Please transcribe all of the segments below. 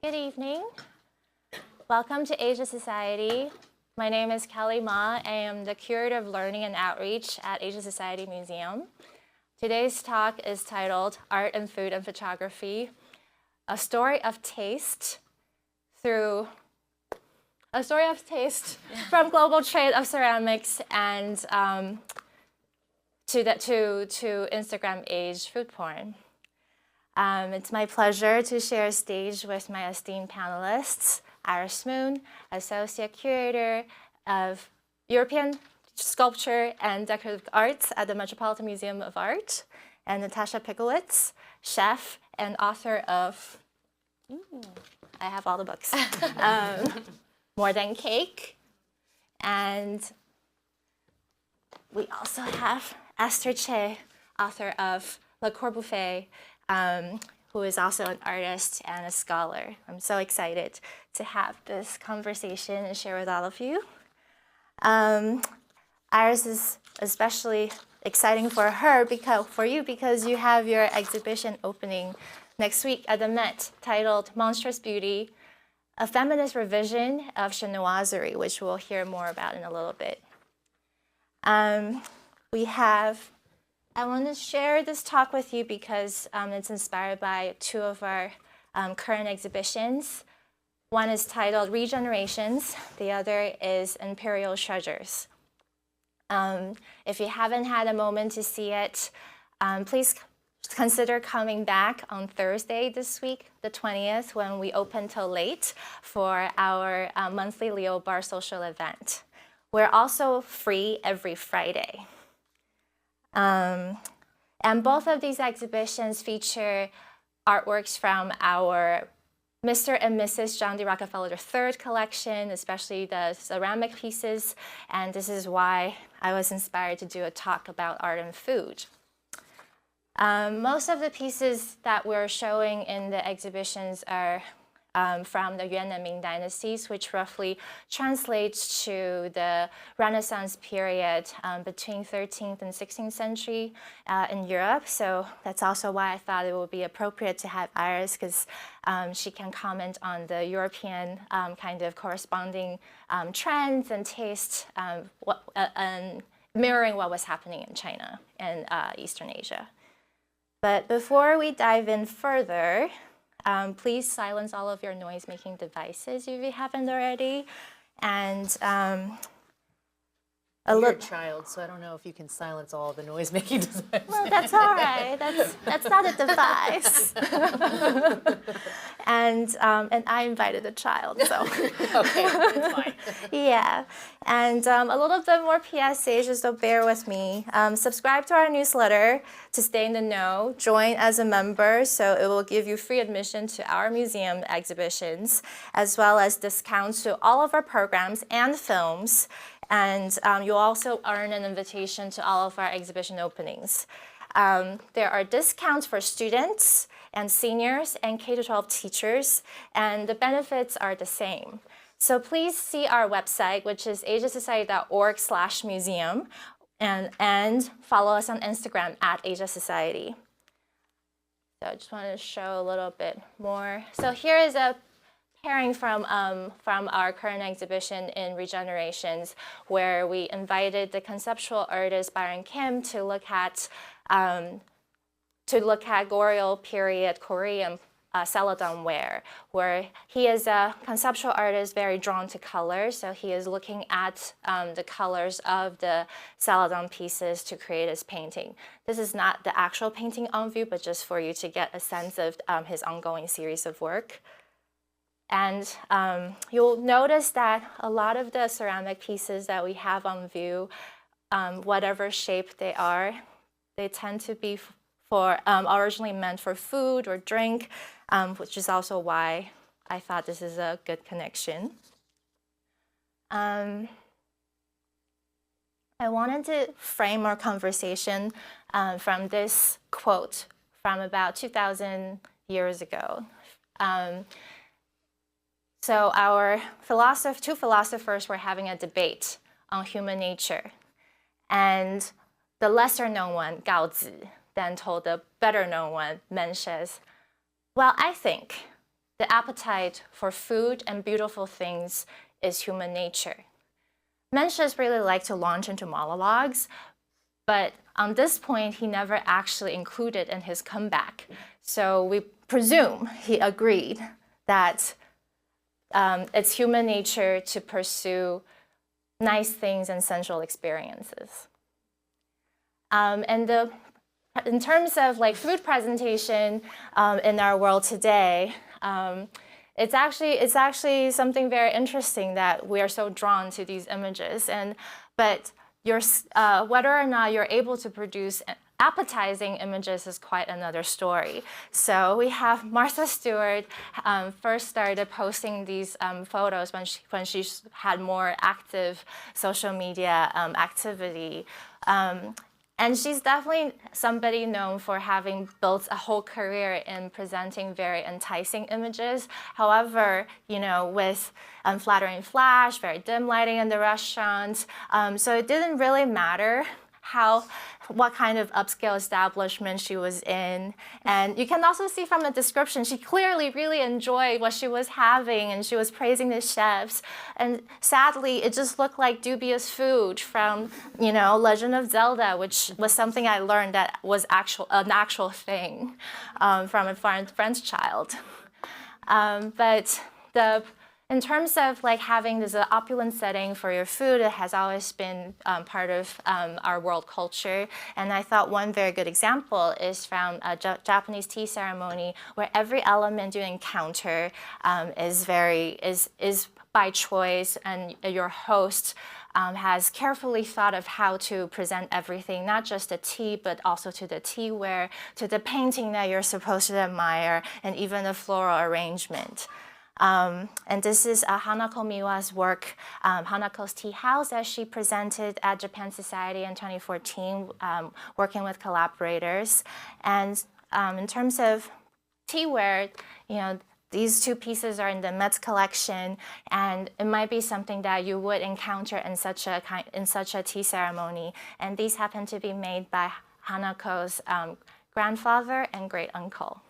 Good evening. Welcome to Asia Society. My name is Kelly Ma. I am the Curator of Learning and Outreach at Asia Society Museum. Today's talk is titled Art and Food and Photography, a story of taste from global trade of ceramics and to Instagram age food porn. It's my pleasure to share a stage with my esteemed panelists, Iris Moon, Associate Curator of European Sculpture and Decorative Arts at the Metropolitan Museum of Art, and Natasha Pickowicz, chef and author of, I have all the books, More Than Cake. And we also have Esther M, author of Le Corbuffet, who is also an artist and a scholar. I'm so excited to have this conversation and share with all of you. Iris is especially exciting for you because you have your exhibition opening next week at the Met titled Monstrous Beauty, a feminist revision of chinoiserie, which we'll hear more about in a little bit. I want to share this talk with you because it's inspired by two of our current exhibitions. One is titled Regenerations, the other is Imperial Treasures. If you haven't had a moment to see it, please consider coming back on Thursday this week, the 20th, when we open till late for our monthly Leo Bar social event. We're also free every Friday. And both of these exhibitions feature artworks from our Mr. and Mrs. John D. Rockefeller III collection, especially the ceramic pieces. And this is why I was inspired to do a talk about art and food. Most of the pieces that we're showing in the exhibitions are from the Yuan and Ming dynasties, which roughly translates to the Renaissance period between 13th and 16th century in Europe. So that's also why I thought it would be appropriate to have Iris, because she can comment on the European kind of corresponding trends and taste, and mirroring what was happening in China and Eastern Asia. But before we dive in further, please silence all of your noise-making devices if you haven't already. And You're a child, so I don't know if you can silence all the noise-making devices. Well, that's all right. That's not a device. And I invited a child, so. Okay, it's fine. Yeah, and a little bit more PSAs, just so bear with me. Subscribe to our newsletter to stay in the know. Join as a member, so it will give you free admission to our museum exhibitions, as well as discounts to all of our programs and films. And you'll also earn an invitation to all of our exhibition openings. There are discounts for students and seniors and K-12 teachers, and the benefits are the same. So please see our website, which is asiasociety.org/museum, and follow us on Instagram at Asia Society. So I just want to show a little bit more. So here is a pairing from our current exhibition in Regenerations, where we invited the conceptual artist Byron Kim to look at Goryeo period Korean celadon ware, where he is a conceptual artist very drawn to color. So he is looking at the colors of the celadon pieces to create his painting. This is not the actual painting on view, but just for you to get a sense of his ongoing series of work. And you'll notice that a lot of the ceramic pieces that we have on view, whatever shape they are, they tend to be originally meant for food or drink, which is also why I thought this is a good connection. I wanted to frame our conversation from this quote from about 2,000 years ago. So our two philosophers were having a debate on human nature. And the lesser known one, Gao Zi, then told the better known one, Mencius, well, I think the appetite for food and beautiful things is human nature. Mencius really liked to launch into monologues, but on this point, he never actually included in his comeback. So we presume he agreed that it's human nature to pursue nice things and sensual experiences. In terms of like food presentation in our world today, it's actually something very interesting that we are so drawn to these images. But whether or not you're able to produce appetizing images is quite another story. So we have Martha Stewart first started posting these photos when she had more active social media activity. And she's definitely somebody known for having built a whole career in presenting very enticing images. However, with unflattering flash, very dim lighting in the restaurant, so it didn't really matter what kind of upscale establishment she was in. And you can also see from the description, she clearly really enjoyed what she was having and she was praising the chefs. And sadly, it just looked like dubious food from, Legend of Zelda, which was something I learned that was an actual thing from a French child. In terms of like having this opulent setting for your food, it has always been part of our world culture. And I thought one very good example is from a Japanese tea ceremony, where every element you encounter is by choice, and your host has carefully thought of how to present everything, not just the tea, but also to the teaware, to the painting that you're supposed to admire, and even the floral arrangement. And this is Hanako Miwa's work, Hanako's Tea House, that she presented at Japan Society in 2014, working with collaborators. And in terms of teaware, these two pieces are in the Met's collection, and it might be something that you would encounter in such a tea ceremony. And these happen to be made by Hanako's grandfather and great uncle.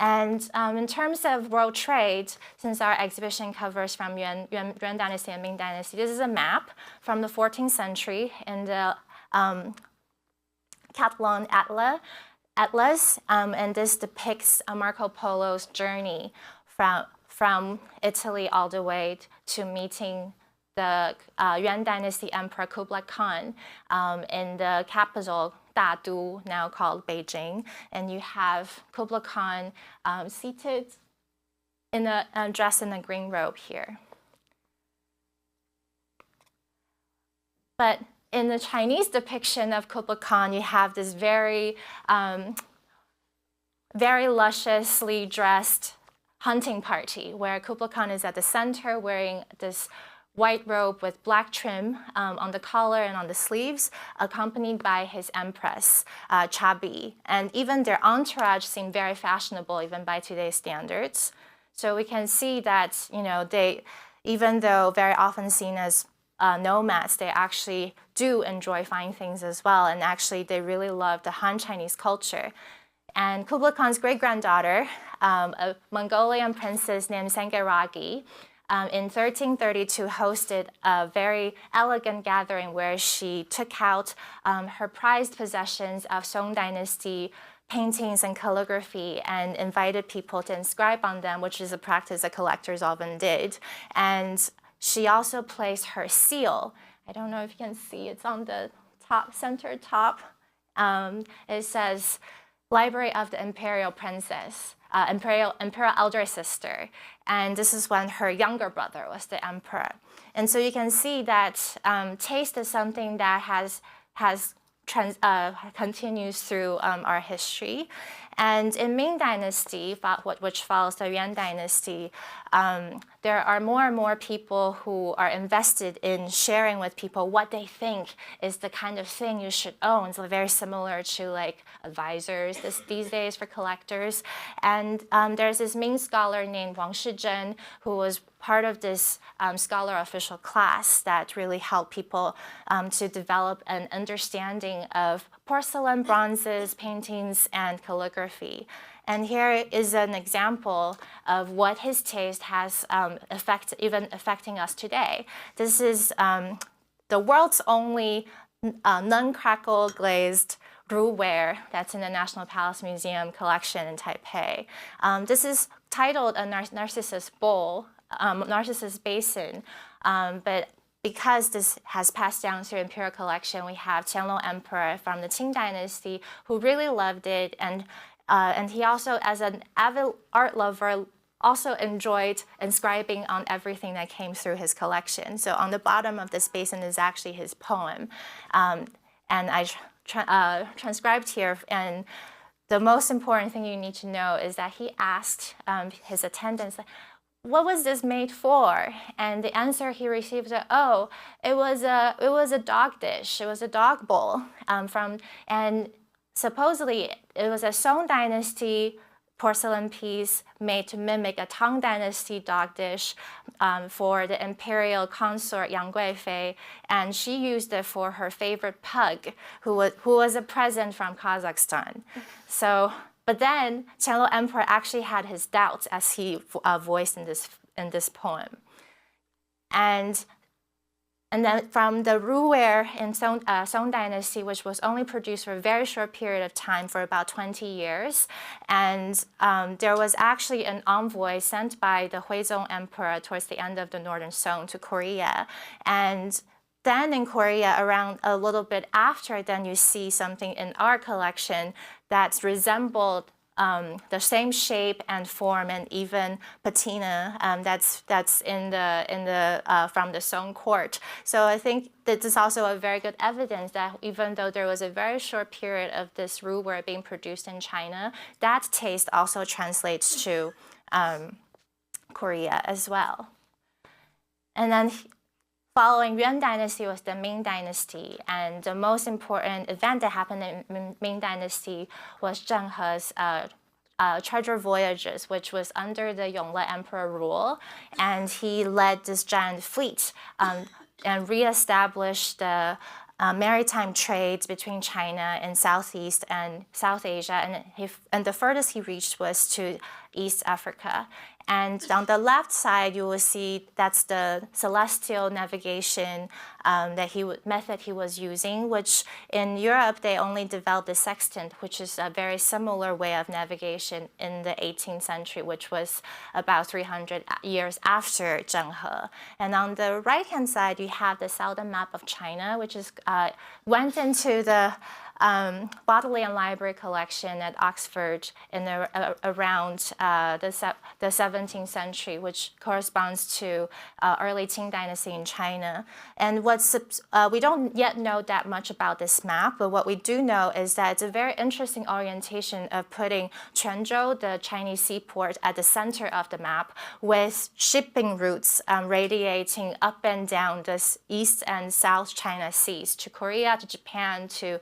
And in terms of world trade, since our exhibition covers from Yuan Dynasty and Ming Dynasty, this is a map from the 14th century in the Catalan Atlas, and this depicts Marco Polo's journey from Italy all the way to meeting the Yuan Dynasty Emperor Kublai Khan in the capital, Dadu, now called Beijing. And you have Kublai Khan seated dressed in a green robe here. But in the Chinese depiction of Kublai Khan, you have this very lusciously dressed hunting party, where Kublai Khan is at the center wearing this white robe with black trim on the collar and on the sleeves, accompanied by his empress, Chabi. And even their entourage seemed very fashionable, even by today's standards. So we can see that, they, even though very often seen as nomads, they actually do enjoy fine things as well. And actually, they really love the Han Chinese culture. And Kublai Khan's great-granddaughter, a Mongolian princess named Sengeragi, in 1332 hosted a very elegant gathering where she took out her prized possessions of Song Dynasty paintings and calligraphy and invited people to inscribe on them, which is a practice that collectors often did. And she also placed her seal. I don't know if you can see, it's on the center top. It says, Library of the Imperial Princess, Imperial elder sister. And this is when her younger brother was the emperor. And so you can see that taste is something that continues through our history. And in Ming Dynasty, which follows the Yuan Dynasty, there are more and more people who are invested in sharing with people what they think is the kind of thing you should own. So very similar to like advisors these days for collectors. And there's this Ming scholar named Wang Shizhen who was part of this scholar official class that really helped people to develop an understanding of porcelain, bronzes, paintings, and calligraphy. And here is an example of what his taste has even affecting us today. This is the world's only non-crackle glazed Ruware that's in the National Palace Museum collection in Taipei. This is titled a Narcissus bowl, Narcissus basin, but because this has passed down through Imperial collection, we have Qianlong Emperor from the Qing Dynasty who really loved it, and he also, as an avid art lover, also enjoyed inscribing on everything that came through his collection. So on the bottom of this basin is actually his poem, and I transcribed here. And the most important thing you need to know is that he asked his attendants, what was this made for? And the answer he received was, oh, it was a dog dish. It was a dog bowl and supposedly it was a Song Dynasty porcelain piece made to mimic a Tang Dynasty dog dish for the imperial consort Yang Guifei, and she used it for her favorite pug, who was a present from Kazakhstan. So. But then Qianlong Emperor actually had his doubts, as he voiced in this poem. And then from the Ruware in Song Dynasty, which was only produced for a very short period of time, for about 20 years, and there was actually an envoy sent by the Huizong Emperor towards the end of the Northern Song to Korea, and then in Korea, around a little bit after, then you see something in our collection that's resembled the same shape and form and even patina that's in the from the Song court. So I think this is also a very good evidence that even though there was a very short period of this Ruware being produced in China, that taste also translates to Korea as well. And then following Yuan Dynasty was the Ming Dynasty, and the most important event that happened in Ming Dynasty was Zheng He's treasure voyages, which was under the Yongle Emperor rule, and he led this giant fleet and reestablished the maritime trades between China and Southeast and South Asia, and the furthest he reached was to East Africa. And on the left side, you will see that's the celestial navigation method he was using, which in Europe, they only developed the sextant, which is a very similar way of navigation in the 18th century, which was about 300 years after Zheng He. And on the right-hand side, you have the southern map of China, which went into the Bodleian Library collection at Oxford in around the 17th century, which corresponds to early Qing Dynasty in China. And we don't yet know that much about this map, but what we do know is that it's a very interesting orientation of putting Quanzhou, the Chinese seaport, at the center of the map, with shipping routes radiating up and down the East and South China Seas to Korea, to Japan, to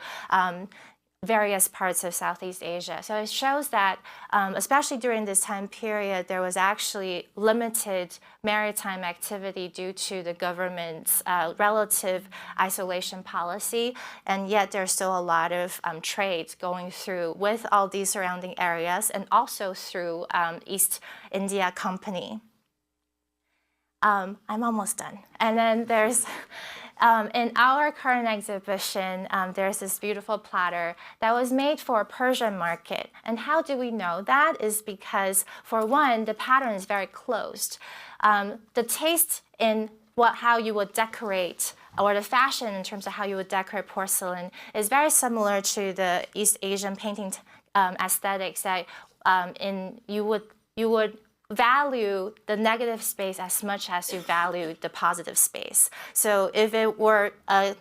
various parts of Southeast Asia. So it shows that, especially during this time period, there was actually limited maritime activity due to the government's relative isolation policy, and yet there's still a lot of trade going through with all these surrounding areas and also through East India Company. I'm almost done. And then there's in our current exhibition, there's this beautiful platter that was made for a Persian market. And how do we know that? Is because, for one, the pattern is very closed. The taste in how you would decorate, or the fashion in terms of how you would decorate porcelain, is very similar to the East Asian painting aesthetics that you would value the negative space as much as you value the positive space. So if it were a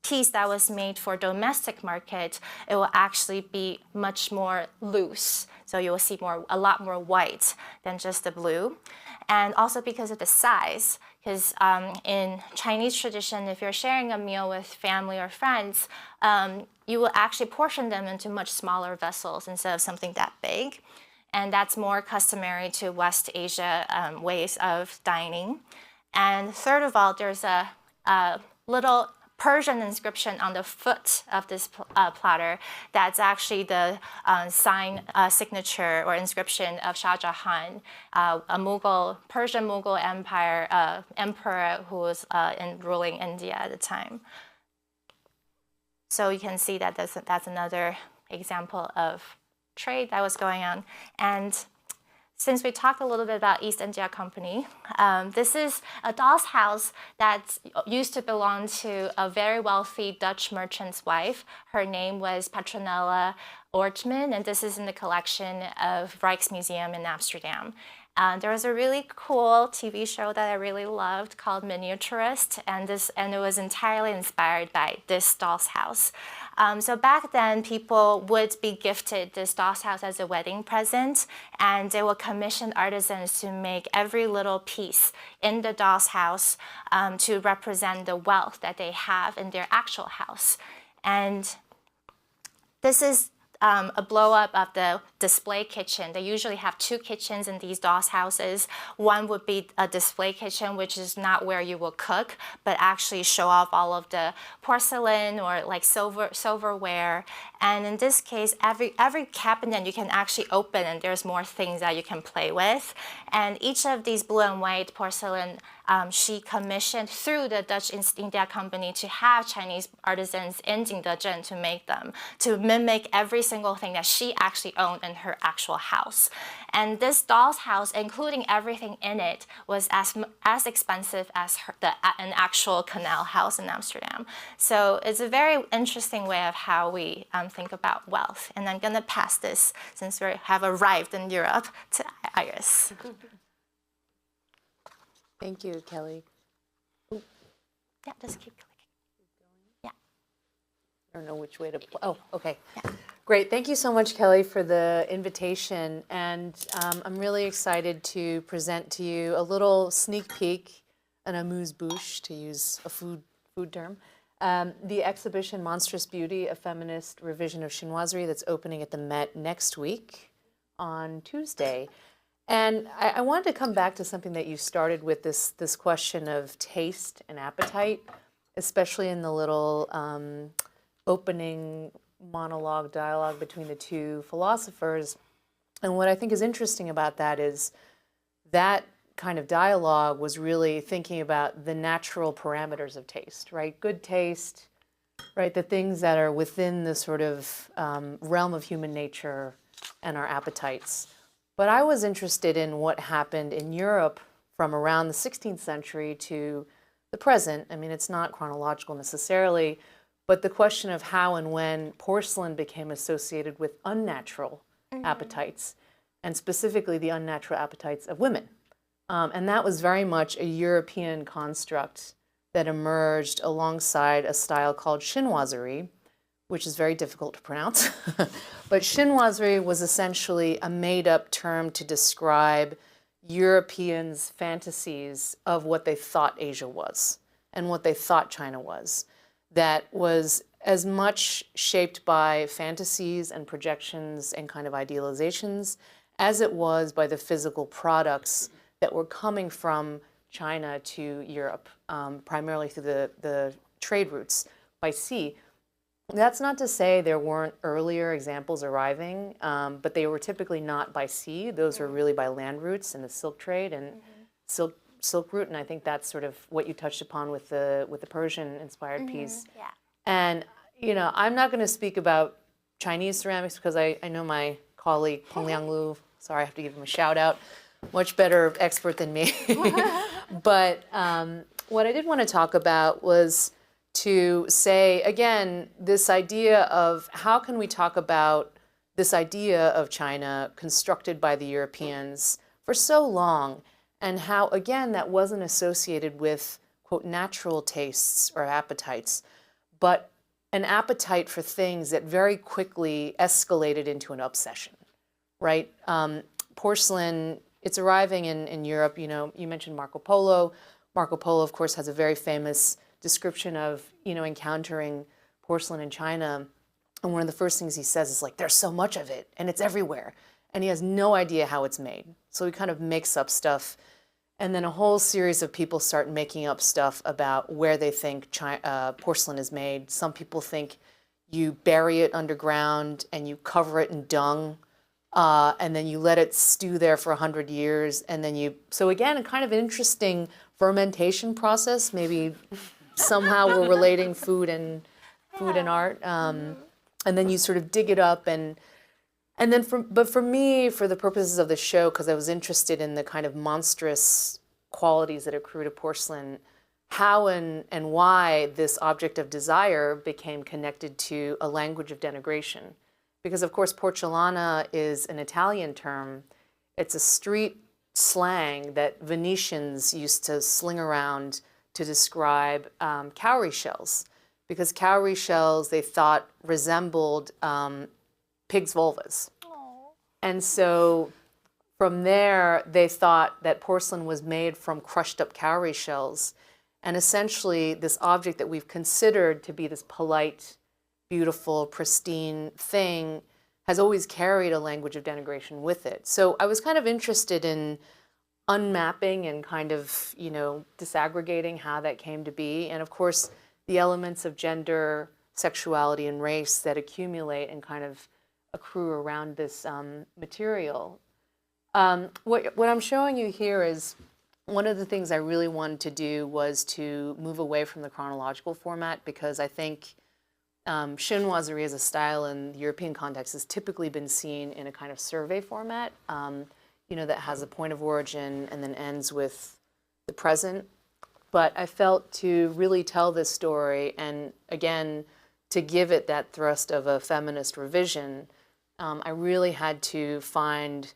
piece that was made for domestic market, it will actually be much more loose. So you will see a lot more white than just the blue. And also because of the size, because in Chinese tradition, if you're sharing a meal with family or friends, you will actually portion them into much smaller vessels instead of something that big. And that's more customary to West Asia ways of dining. And third of all, there's a little Persian inscription on the foot of this platter. That's actually the signature or inscription of Shah Jahan, a Persian Mughal Empire emperor who was ruling India at the time. So you can see that that's another example of trade that was going on. And since we talked a little bit about East India Company, this is a doll's house that used to belong to a very wealthy Dutch merchant's wife. Her name was Petronella Ortman, and this is in the collection of Rijksmuseum in Amsterdam. There was a really cool TV show that I really loved called Miniaturist, and it was entirely inspired by this doll's house. So back then, people would be gifted this doll's house as a wedding present, and they would commission artisans to make every little piece in the doll's house to represent the wealth that they have in their actual house. And this is a blow-up of the display kitchen. They usually have two kitchens in these doll's houses. One would be a display kitchen, which is not where you will cook, but actually show off all of the porcelain or like silverware. And in this case, every cabinet you can actually open, and there's more things that you can play with. And each of these blue and white porcelain she commissioned through the Dutch East India Company to have Chinese artisans in Jingdezhen to make them, to mimic every single thing that she actually owned in her actual house. And this doll's house, including everything in it, was as expensive as an actual canal house in Amsterdam. So it's a very interesting way of how we think about wealth. And I'm going to pass this, since we have arrived in Europe, to Iris. Thank you, Kelly. Yeah, just keep clicking. Yeah. I don't know which way to, oh, okay. Yeah. Great, thank you so much, Kelly, for the invitation. And I'm really excited to present to you a little sneak peek, an amuse-bouche, to use a food term, the exhibition Monstrous Beauty, a feminist revision of chinoiserie that's opening at the Met next week on Tuesday. And I wanted to come back to something that you started with, this question of taste and appetite, especially in the little opening dialogue between the two philosophers. And what I think is interesting about that is that kind of dialogue was really thinking about the natural parameters of taste, right? Good taste, right? The things that are within the sort of realm of human nature and our appetites. But I was interested in what happened in Europe from around the 16th century to the present. I mean, it's not chronological necessarily, but the question of how and when porcelain became associated with unnatural appetites, and specifically the unnatural appetites of women. And that was very much a European construct that emerged alongside a style called chinoiserie, which is very difficult to pronounce. But chinoiserie was essentially a made-up term to describe Europeans' fantasies of what they thought Asia was and what they thought China was. That was as much shaped by fantasies and projections and kind of idealizations as it was by the physical products that were coming from China to Europe, primarily through the trade routes by sea. That's not to say there weren't earlier examples arriving, but they were typically not by sea. Those were really by land routes in the silk trade and silk route, and I think that's sort of what you touched upon with the Persian-inspired piece. Yeah. And you know, I'm not going to speak about Chinese ceramics because I know my colleague Peng Liang Lu. Sorry, I have to give him a shout out. Much better expert than me. But what I did want to talk about was to say, again, this idea of how can we talk about this idea of China constructed by the Europeans for so long, and how, again, that wasn't associated with, quote, natural tastes or appetites, but an appetite for things that very quickly escalated into an obsession, right? Porcelain, it's arriving in Europe. You know, you mentioned Marco Polo. Marco Polo, of course, has a very famous description of, you know, encountering porcelain in China. And one of the first things he says is like, there's so much of it and it's everywhere. And he has no idea how it's made. So he kind of makes up stuff. And then a whole series of people start making up stuff about where they think porcelain is made. Some people think you bury it underground and you cover it in dung, and then you let it stew there for 100 years. And then so again, kind of an interesting fermentation process. Maybe somehow we're relating food and art. And then you sort of dig it up and then but for me, for the purposes of the show, because I was interested in the kind of monstrous qualities that accrue to porcelain, how and why this object of desire became connected to a language of denigration. Because of course, porcellana is an Italian term. It's a street slang that Venetians used to sling around to describe cowrie shells. Because cowrie shells, they thought, resembled pigs' vulvas. Aww. And so from there, they thought that porcelain was made from crushed up cowrie shells. And essentially, this object that we've considered to be this polite, beautiful, pristine thing has always carried a language of denigration with it. So I was kind of interested in unmapping and kind of, disaggregating how that came to be. And of course, the elements of gender, sexuality, and race that accumulate and kind of accrue around this material. What I'm showing you here is one of the things I really wanted to do was to move away from the chronological format, because I think chinoiserie as a style in the European context has typically been seen in a kind of survey format, that has a point of origin and then ends with the present. But I felt to really tell this story, and again, to give it that thrust of a feminist revision, I really had to find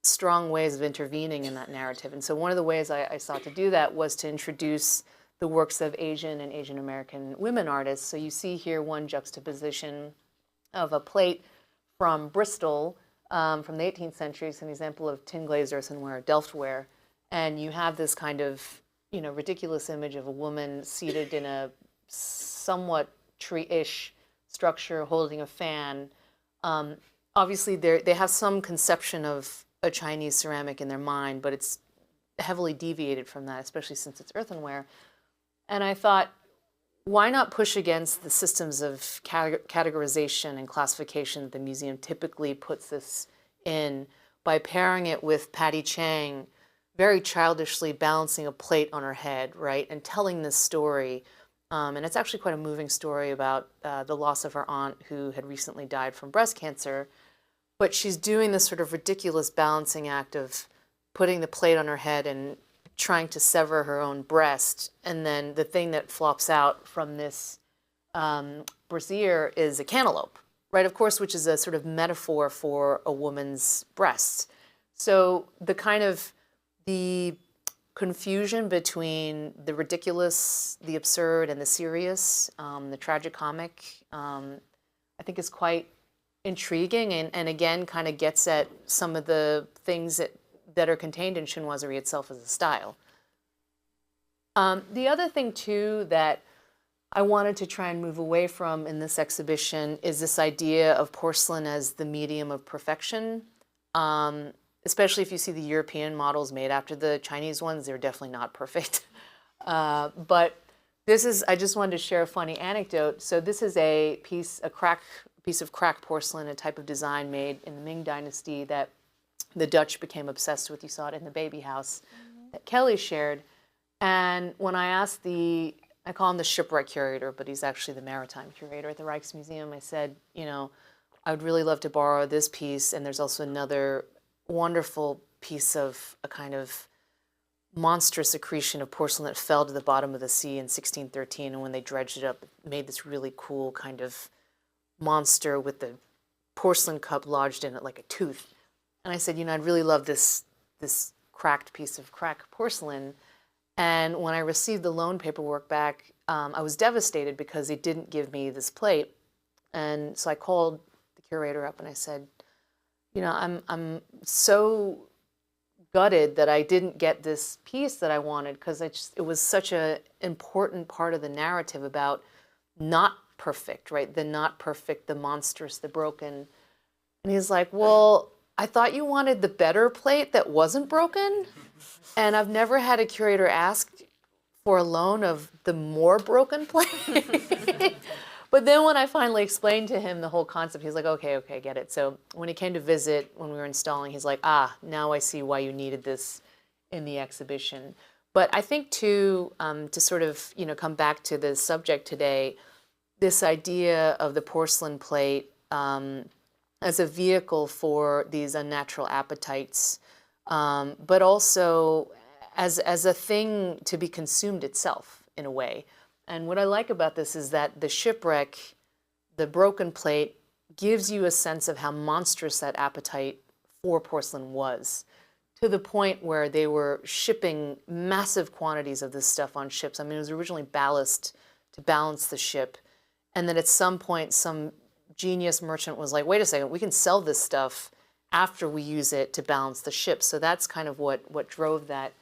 strong ways of intervening in that narrative. And so one of the ways I sought to do that was to introduce the works of Asian and Asian American women artists. So you see here one juxtaposition of a plate from Bristol from the 18th century. It's an example of tin glazed earthenware, Delftware. And you have this kind of ridiculous image of a woman seated in a somewhat tree-ish structure holding a fan. Obviously, they have some conception of a Chinese ceramic in their mind, but it's heavily deviated from that, especially since it's earthenware. And I thought, why not push against the systems of categorization and classification that the museum typically puts this in by pairing it with Patty Chang very childishly balancing a plate on her head, right, and telling this story. And it's actually quite a moving story about the loss of her aunt who had recently died from breast cancer. But she's doing this sort of ridiculous balancing act of putting the plate on her head and trying to sever her own breast. And then the thing that flops out from this brassiere is a cantaloupe, right, of course, which is a sort of metaphor for a woman's breasts. So the kind of the confusion between the ridiculous, the absurd, and the serious, the tragicomic, I think is quite intriguing and again kind of gets at some of the things that are contained in chinoiserie itself as a style. The other thing too that I wanted to try and move away from in this exhibition is this idea of porcelain as the medium of perfection. Especially if you see the European models made after the Chinese ones, they're definitely not perfect. But I just wanted to share a funny anecdote. So this is a piece of cracked porcelain, a type of design made in the Ming Dynasty that the Dutch became obsessed with. You saw it in the baby house that Kelly shared. And when I asked I call him the shipwreck curator, but he's actually the maritime curator at the Rijksmuseum, I said, I would really love to borrow this piece. And there's also another wonderful piece of a kind of monstrous accretion of porcelain that fell to the bottom of the sea in 1613. And when they dredged it up, it made this really cool kind of monster with the porcelain cup lodged in it like a tooth. And I said, I'd really love this cracked piece of cracked porcelain. And when I received the loan paperwork back, I was devastated because they didn't give me this plate. And so I called the curator up and I said, I'm so gutted that I didn't get this piece that I wanted, because it was such an important part of the narrative about not perfect, right? The not perfect, the monstrous, the broken. And he's like, well, I thought you wanted the better plate that wasn't broken. And I've never had a curator ask for a loan of the more broken plate. But then when I finally explained to him the whole concept, he's like, okay, get it. So when he came to visit, when we were installing, he's like, now I see why you needed this in the exhibition. But I think too, to sort of, come back to the subject today, this idea of the porcelain plate as a vehicle for these unnatural appetites, but also as a thing to be consumed itself in a way. And what I like about this is that the shipwreck, the broken plate, gives you a sense of how monstrous that appetite for porcelain was, to the point where they were shipping massive quantities of this stuff on ships. I mean, it was originally ballast to balance the ship. And then at some point, some genius merchant was like, wait a second, we can sell this stuff after we use it to balance the ship. So that's kind of what drove that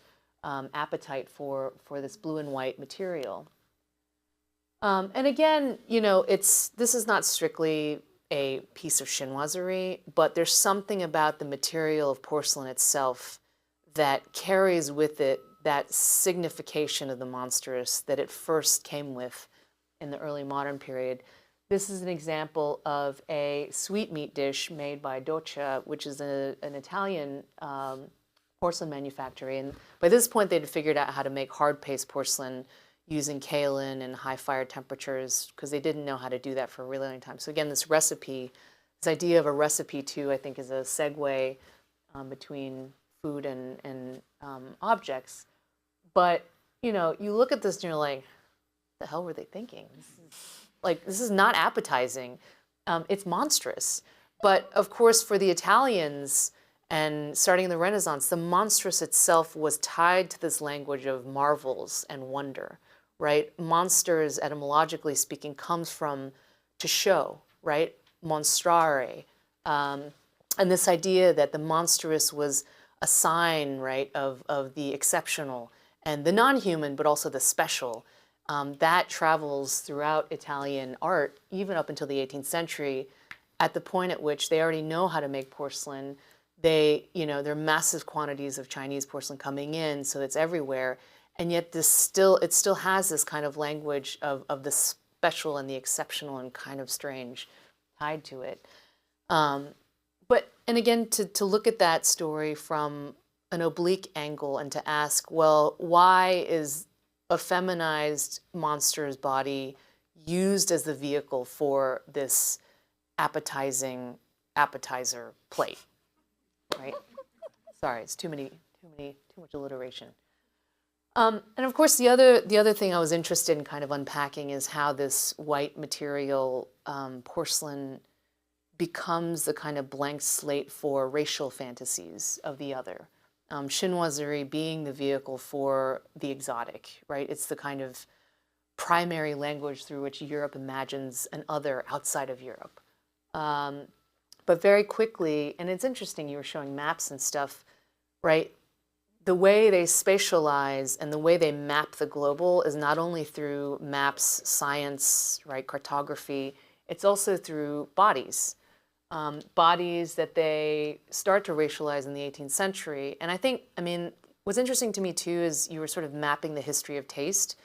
appetite for this blue and white material. And again, this is not strictly a piece of chinoiserie, but there's something about the material of porcelain itself that carries with it that signification of the monstrous that it first came with in the early modern period. This is an example of a sweetmeat dish made by Doccia, which is an Italian porcelain manufacturer. And by this point, they'd figured out how to make hard paste porcelain using kaolin and high fire temperatures, because they didn't know how to do that for a really long time. So again, this recipe, this idea of a recipe too, I think is a segue between food and objects. But, you look at this and you're like, the hell were they thinking? This is not appetizing. It's monstrous. But of course, for the Italians, and starting in the Renaissance, the monstrous itself was tied to this language of marvels and wonder, right? Monsters, etymologically speaking, comes from to show, right? Monstrare. And this idea that the monstrous was a sign, right, of the exceptional and the non-human, but also the special. That travels throughout Italian art, even up until the 18th century, at the point at which they already know how to make porcelain. There are massive quantities of Chinese porcelain coming in, so it's everywhere. And yet it still has this kind of language of the special and the exceptional and kind of strange tied to it. And again, to look at that story from an oblique angle and to ask, well, why is a feminized monster's body used as the vehicle for this appetizer plate, right? Sorry, it's too much alliteration. And of course, the other thing I was interested in kind of unpacking is how this white material, porcelain, becomes the kind of blank slate for racial fantasies of the other. Chinoiserie being the vehicle for the exotic, right? It's the kind of primary language through which Europe imagines an other outside of Europe. But very quickly, and it's interesting, you were showing maps and stuff, right? The way they spatialize and the way they map the global is not only through maps, science, right, cartography, it's also through bodies. Bodies that they start to racialize in the 18th century. And what's interesting to me too is you were sort of mapping the history of taste.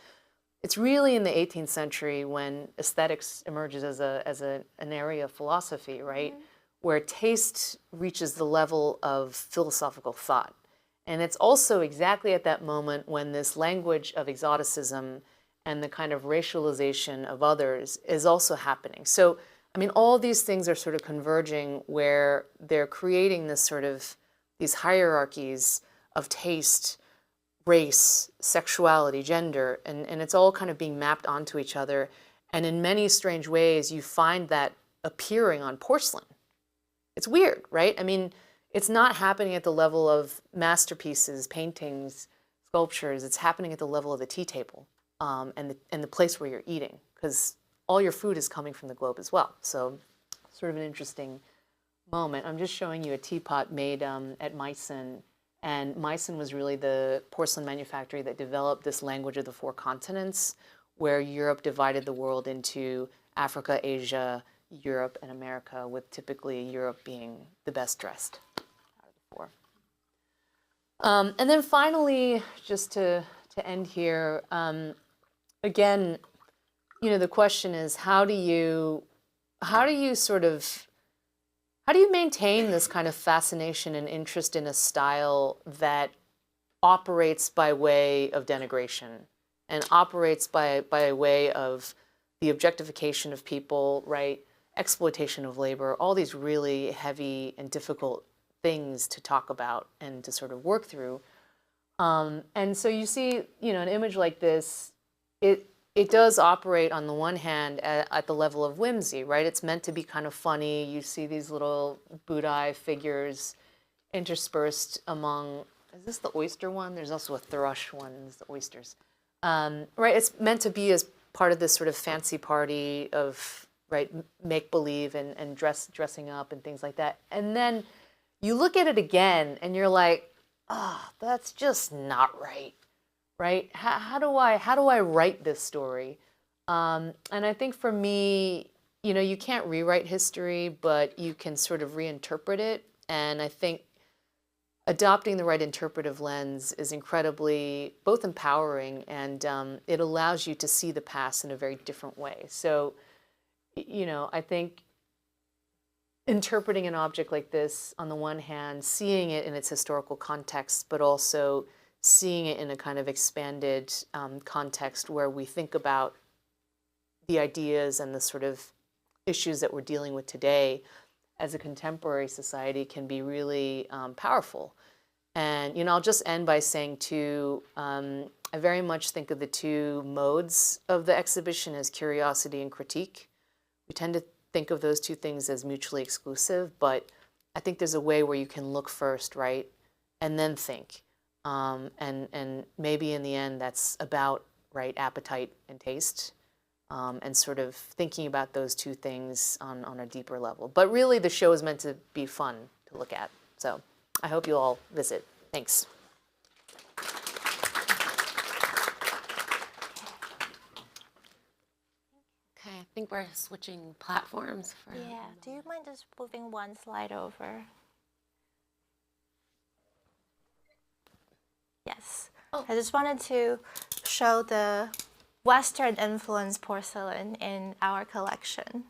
It's really in the 18th century when aesthetics emerges as an area of philosophy, right? Mm-hmm. Where taste reaches the level of philosophical thought. And it's also exactly at that moment when this language of exoticism and the kind of racialization of others is also happening. So, all these things are sort of converging where they're creating this sort of, these hierarchies of taste, race, sexuality, gender, and it's all kind of being mapped onto each other. And in many strange ways, you find that appearing on porcelain. It's weird, right? It's not happening at the level of masterpieces, paintings, sculptures. It's happening at the level of the tea table and the place where you're eating, because all your food is coming from the globe as well. So sort of an interesting moment. I'm just showing you a teapot made at Meissen. And Meissen was really the porcelain manufactory that developed this language of the four continents, where Europe divided the world into Africa, Asia, Europe, and America, with typically Europe being the best dressed out of the four. And then finally, just to end here, again, the question is, how do you maintain this kind of fascination and interest in a style that operates by way of denigration and operates by way of the objectification of people, right? Exploitation of labor, all these really heavy and difficult things to talk about and to sort of work through. And so you see, an image like this, it does operate on the one hand at the level of whimsy, right? It's meant to be kind of funny. You see these little Buddha figures interspersed among, is this the oyster one? There's also a thrush one, there's the oysters. Right, it's meant to be as part of this sort of fancy party of, right, make-believe and dressing up and things like that. And then you look at it again and you're like, oh, that's just not right, right? How do I write this story? And I think for me, you can't rewrite history, but you can sort of reinterpret it. And I think adopting the right interpretive lens is incredibly both empowering and it allows you to see the past in a very different way. So, I think interpreting an object like this, on the one hand, seeing it in its historical context, but also seeing it in a kind of expanded context where we think about the ideas and the sort of issues that we're dealing with today as a contemporary society can be really powerful. And, I'll just end by saying, too, I very much think of the two modes of the exhibition as curiosity and critique. We tend to think of those two things as mutually exclusive, but I think there's a way where you can look first, right, and then think. And maybe in the end that's about, right, appetite and taste, and sort of thinking about those two things on a deeper level. But really the show is meant to be fun to look at. So I hope you all visit. Thanks. Okay, I think we're switching platforms for. Yeah, do you mind just moving one slide over? Yes. Oh. I just wanted to show the Western influence porcelain in our collection.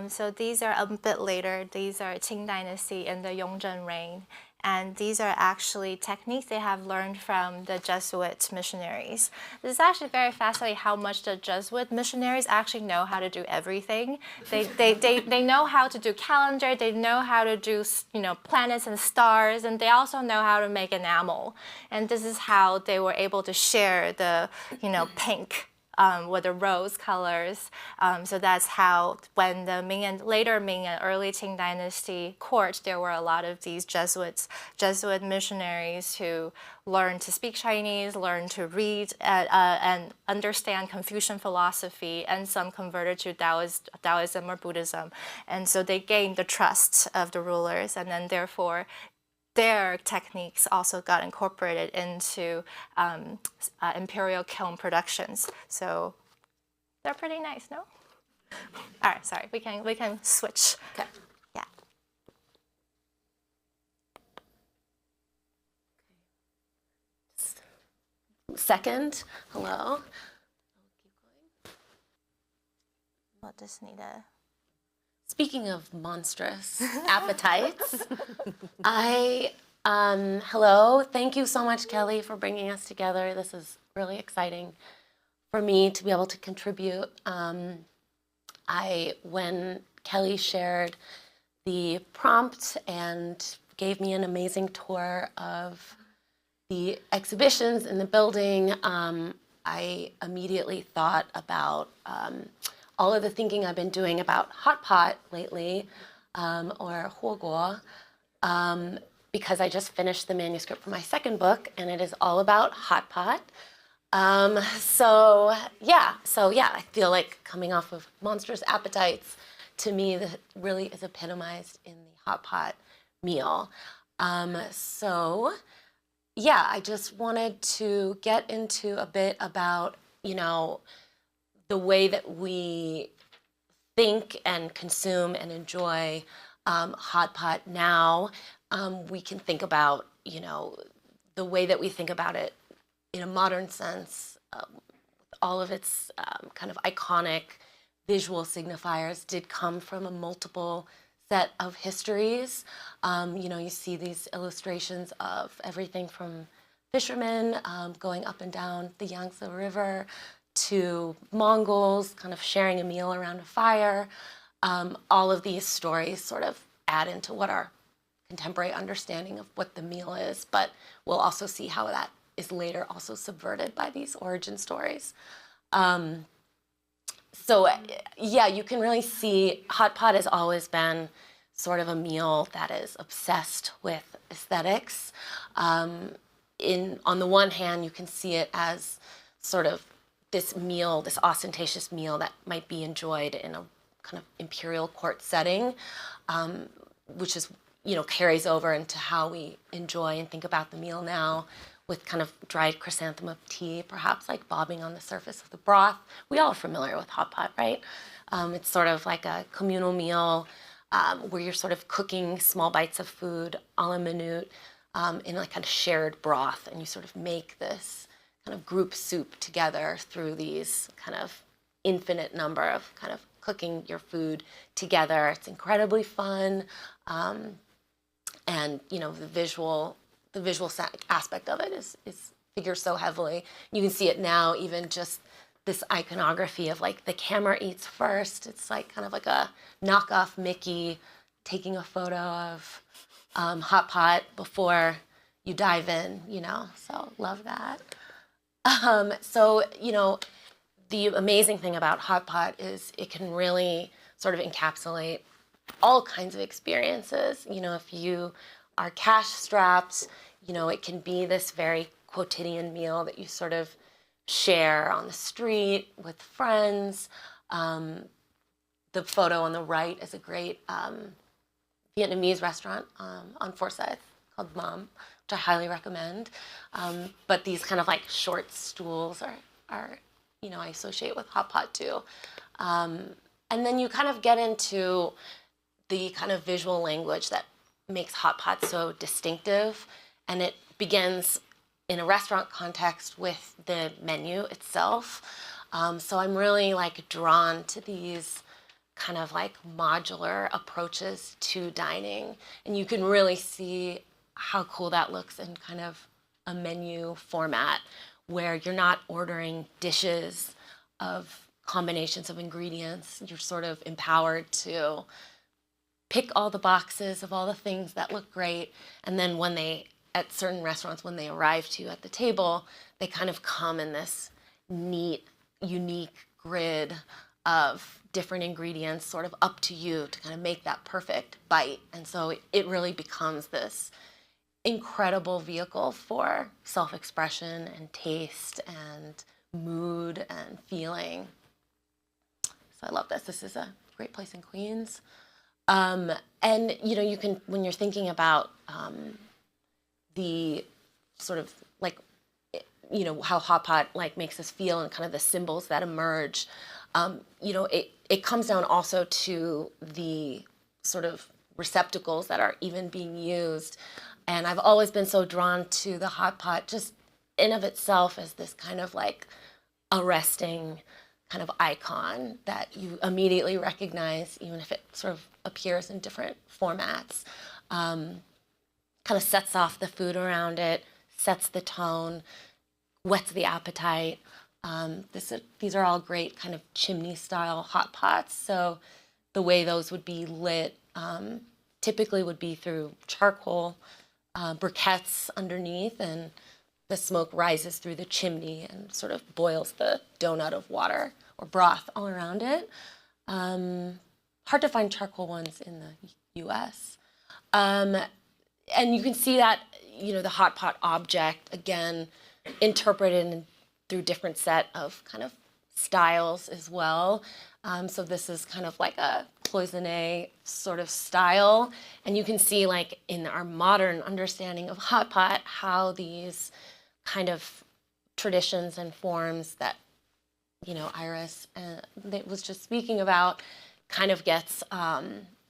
So these are a bit later. These are Qing Dynasty in the Yongzheng reign. And these are actually techniques they have learned from the Jesuit missionaries. This is actually very fascinating how much the Jesuit missionaries actually know how to do everything. They know how to do calendar, they know how to do planets and stars, and they also know how to make enamel. And this is how they were able to share the pink with the rose colors. So that's how, when the later Ming and early Qing Dynasty court, there were a lot of these Jesuit missionaries who learned to speak Chinese, learned to read and understand Confucian philosophy, and some converted to Taoism or Buddhism. And so they gained the trust of the rulers, and then therefore their techniques also got incorporated into imperial kiln productions. So they're pretty nice, no? All right, sorry, we can switch. Okay. Yeah. Second, hello. We'll just need a. Speaking of monstrous appetites, hello, thank you so much, Kelly, for bringing us together. This is really exciting for me to be able to contribute. When Kelly shared the prompt and gave me an amazing tour of the exhibitions in the building, I immediately thought about all of the thinking I've been doing about hot pot lately, or huoguo, because I just finished the manuscript for my second book, and it is all about hot pot. So yeah, I feel like coming off of Monstrous Appetites, to me, that really is epitomized in the hot pot meal. So yeah, I just wanted to get into a bit about, the way that we think and consume and enjoy hot pot now. We can think about, the way that we think about it in a modern sense, all of its kind of iconic visual signifiers did come from a multiple set of histories. You see these illustrations of everything from fishermen going up and down the Yangtze River to Mongols kind of sharing a meal around a fire. All of these stories sort of add into what our contemporary understanding of what the meal is, but we'll also see how that is later also subverted by these origin stories. So yeah, you can really see hot pot has always been sort of a meal that is obsessed with aesthetics. On the one hand, you can see it as sort of this meal, this ostentatious meal that might be enjoyed in a kind of imperial court setting, which is, carries over into how we enjoy and think about the meal now, with kind of dried chrysanthemum tea, perhaps like bobbing on the surface of the broth. We all are familiar with hot pot, right? It's sort of like a communal meal where you're sort of cooking small bites of food a la minute in like kind of shared broth, and you sort of make this kind of group soup together through these kind of infinite number of kind of cooking your food together. It's incredibly fun, and the visual aspect of it is figures so heavily. You can see it now, even just this iconography of like the camera eats first. It's like kind of like a knockoff Mickey taking a photo of hot pot before you dive in, so love that. The amazing thing about hot pot is it can really sort of encapsulate all kinds of experiences. If you are cash strapped, it can be this very quotidian meal that you sort of share on the street with friends. The photo on the right is a great Vietnamese restaurant on Forsyth called Mom, which I highly recommend. But these kind of like short stools are I associate with hot pot too. And then you kind of get into the kind of visual language that makes hot pot so distinctive. And it begins in a restaurant context with the menu itself. So I'm really like drawn to these kind of like modular approaches to dining. And you can really see how cool that looks in kind of a menu format where you're not ordering dishes of combinations of ingredients. You're sort of empowered to pick all the boxes of all the things that look great. And then at certain restaurants, when they arrive to you at the table, they kind of come in this neat, unique grid of different ingredients sort of up to you to kind of make that perfect bite. And so it really becomes this incredible vehicle for self-expression and taste and mood and feeling. So I love this. This is a great place in Queens. And you can, when you're thinking about the sort of like, how hot pot like makes us feel and kind of the symbols that emerge, it comes down also to the sort of receptacles that are even being used. And I've always been so drawn to the hot pot just in of itself as this kind of like arresting kind of icon that you immediately recognize, even if it sort of appears in different formats. Kind of sets off the food around it, sets the tone, whets the appetite. These are all great kind of chimney style hot pots. So the way those would be lit typically would be through charcoal, briquettes underneath, and the smoke rises through the chimney and sort of boils the donut of water or broth all around it. Hard to find charcoal ones in the US. And you can see that, the hot pot object, again, interpreted through different set of kind of styles as well. So this is kind of like a cloisonné sort of style. And you can see like in our modern understanding of hot pot, how these kind of traditions and forms that, Iris was just speaking about kind of gets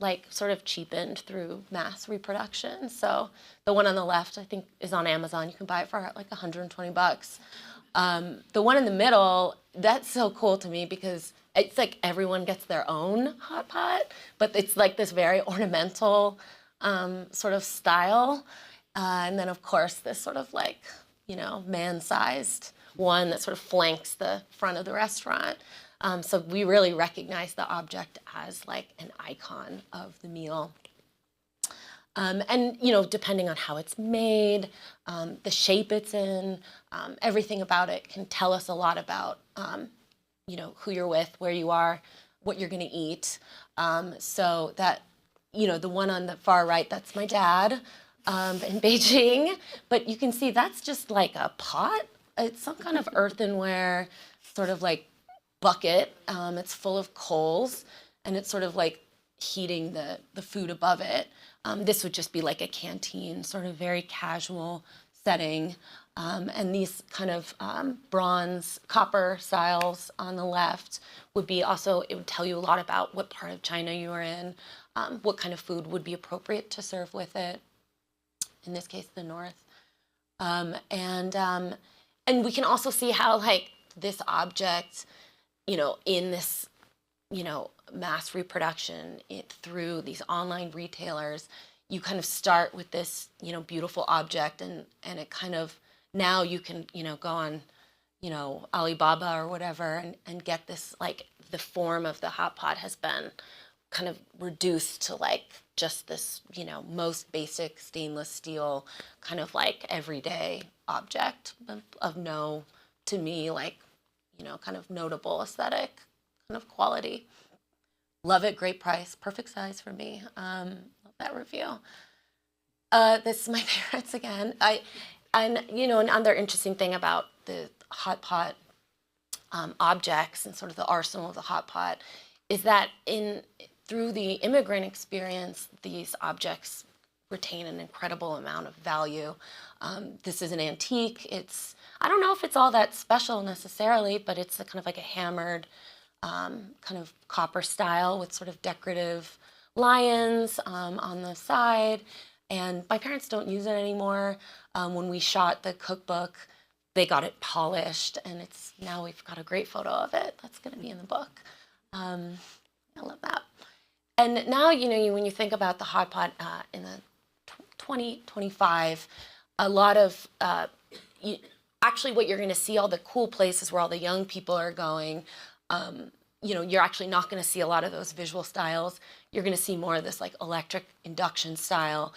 like sort of cheapened through mass reproduction. So the one on the left, I think, is on Amazon. You can buy it for like $120. The one in the middle, that's so cool to me because it's like everyone gets their own hot pot, but it's like this very ornamental sort of style. And then, of course, this sort of like, you know, man-sized one that sort of flanks the front of the restaurant. So we really recognize the object as like an icon of the meal. And, you know, depending on how it's made, the shape it's in, everything about it can tell us a lot about, you know, who you're with, where you are, what you're going to eat. So that, you know, the one on the far right, that's my dad in Beijing. But you can see that's just like a pot. It's some kind of earthenware sort of like bucket. It's full of coals, and it's sort of like heating the food above it. This would just be like a canteen, sort of very casual setting. And these kind of bronze, copper styles on the left would be also, it would tell you a lot about what part of China you are in, what kind of food would be appropriate to serve with it, in this case, the north. And we can also see how like this object, you know, in this, you know, mass reproduction through these online retailers, you kind of start with this, you know, beautiful object, and it kind of, now you can, you know, go on, you know, Alibaba or whatever and get this, like the form of the hot pot has been kind of reduced to like just this, you know, most basic stainless steel kind of like everyday object of no, to me, like, you know, kind of notable aesthetic kind of quality. Love it, great price, perfect size for me. Love that review. This is my favorites again. And you know, another interesting thing about the hot pot objects and sort of the arsenal of the hot pot is that through the immigrant experience, these objects retain an incredible amount of value. This is an antique. I don't know if it's all that special necessarily, but it's kind of like a hammered kind of copper style with sort of decorative lions on the side. And my parents don't use it anymore. When we shot the cookbook, they got it polished, and now we've got a great photo of it. That's going to be in the book. I love that. And now, you know, when you think about the hot pot in the 2025, a lot of, actually what you're going to see, all the cool places where all the young people are going, you know, you're actually not going to see a lot of those visual styles. You're going to see more of this like electric induction style,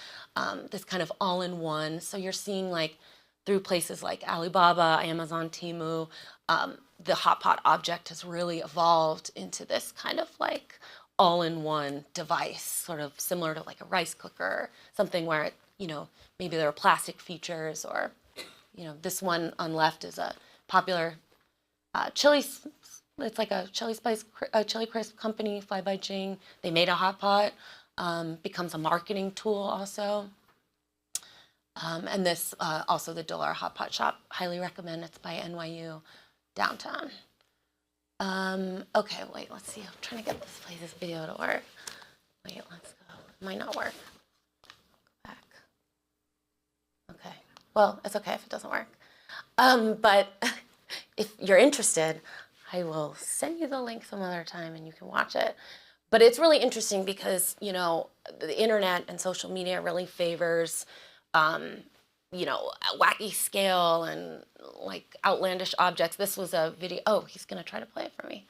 this kind of all-in-one. So you're seeing like through places like Alibaba, Amazon, Temu, the hot pot object has really evolved into this kind of like all-in-one device, sort of similar to like a rice cooker, something where it, you know, maybe there are plastic features, or, you know, this one on left is a popular chili. It's like a chili crisp company, Fly by Jing. They made a hot pot, becomes a marketing tool also. And this, also the Dollar Hot Pot Shop, highly recommend. It's by NYU downtown. Okay, wait, let's see. I'm trying to get this video to work. Wait, let's go. It might not work. Go back. Okay. Well, it's okay if it doesn't work. But if you're interested, I will send you the link some other time and you can watch it. But it's really interesting because, you know, the internet and social media really favors, you know, wacky scale and like outlandish objects. This was a video. Oh, he's going to try to play it for me.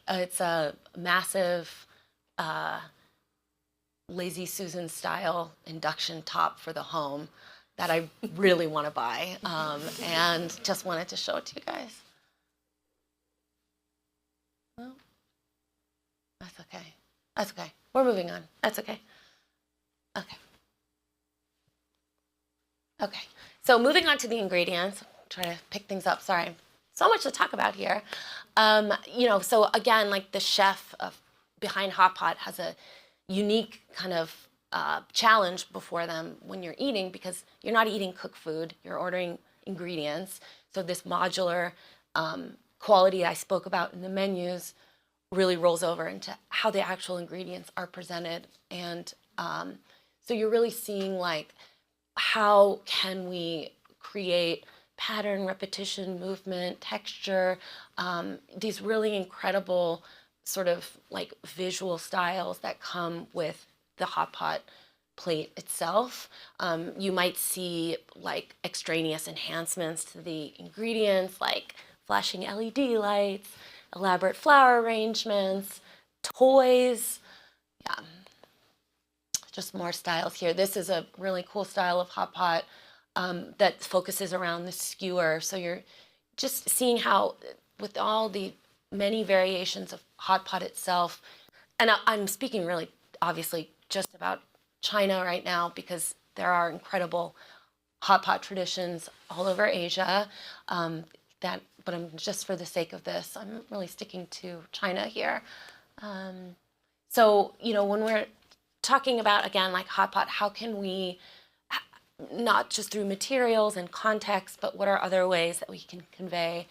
It's a massive Lazy Susan style induction top for the home that I really want to buy, and just wanted to show it to you guys. Well, that's okay. That's okay. We're moving on. That's okay. Okay. Okay. So moving on to the ingredients. Try to pick things up. Sorry. So much to talk about here. You know, so again, like the chef behind Hot Pot has a unique kind of challenge before them when you're eating, because you're not eating cooked food, you're ordering ingredients. So this modular quality I spoke about in the menus really rolls over into how the actual ingredients are presented. And so you're really seeing like, how can we create pattern, repetition, movement, texture, these really incredible sort of like visual styles that come with the hot pot plate itself. You might see like extraneous enhancements to the ingredients, like flashing LED lights, elaborate flower arrangements, toys. Yeah, just more styles here. This is a really cool style of hot pot that focuses around the skewer. So you're just seeing how, with all the many variations of hot pot itself, and I'm speaking really obviously just about China right now, because there are incredible hot pot traditions all over Asia. But I'm just, for the sake of this, I'm really sticking to China here. So, you know, when we're talking about, again, like hot pot, how can we, not just through materials and context, but what are other ways that we can convey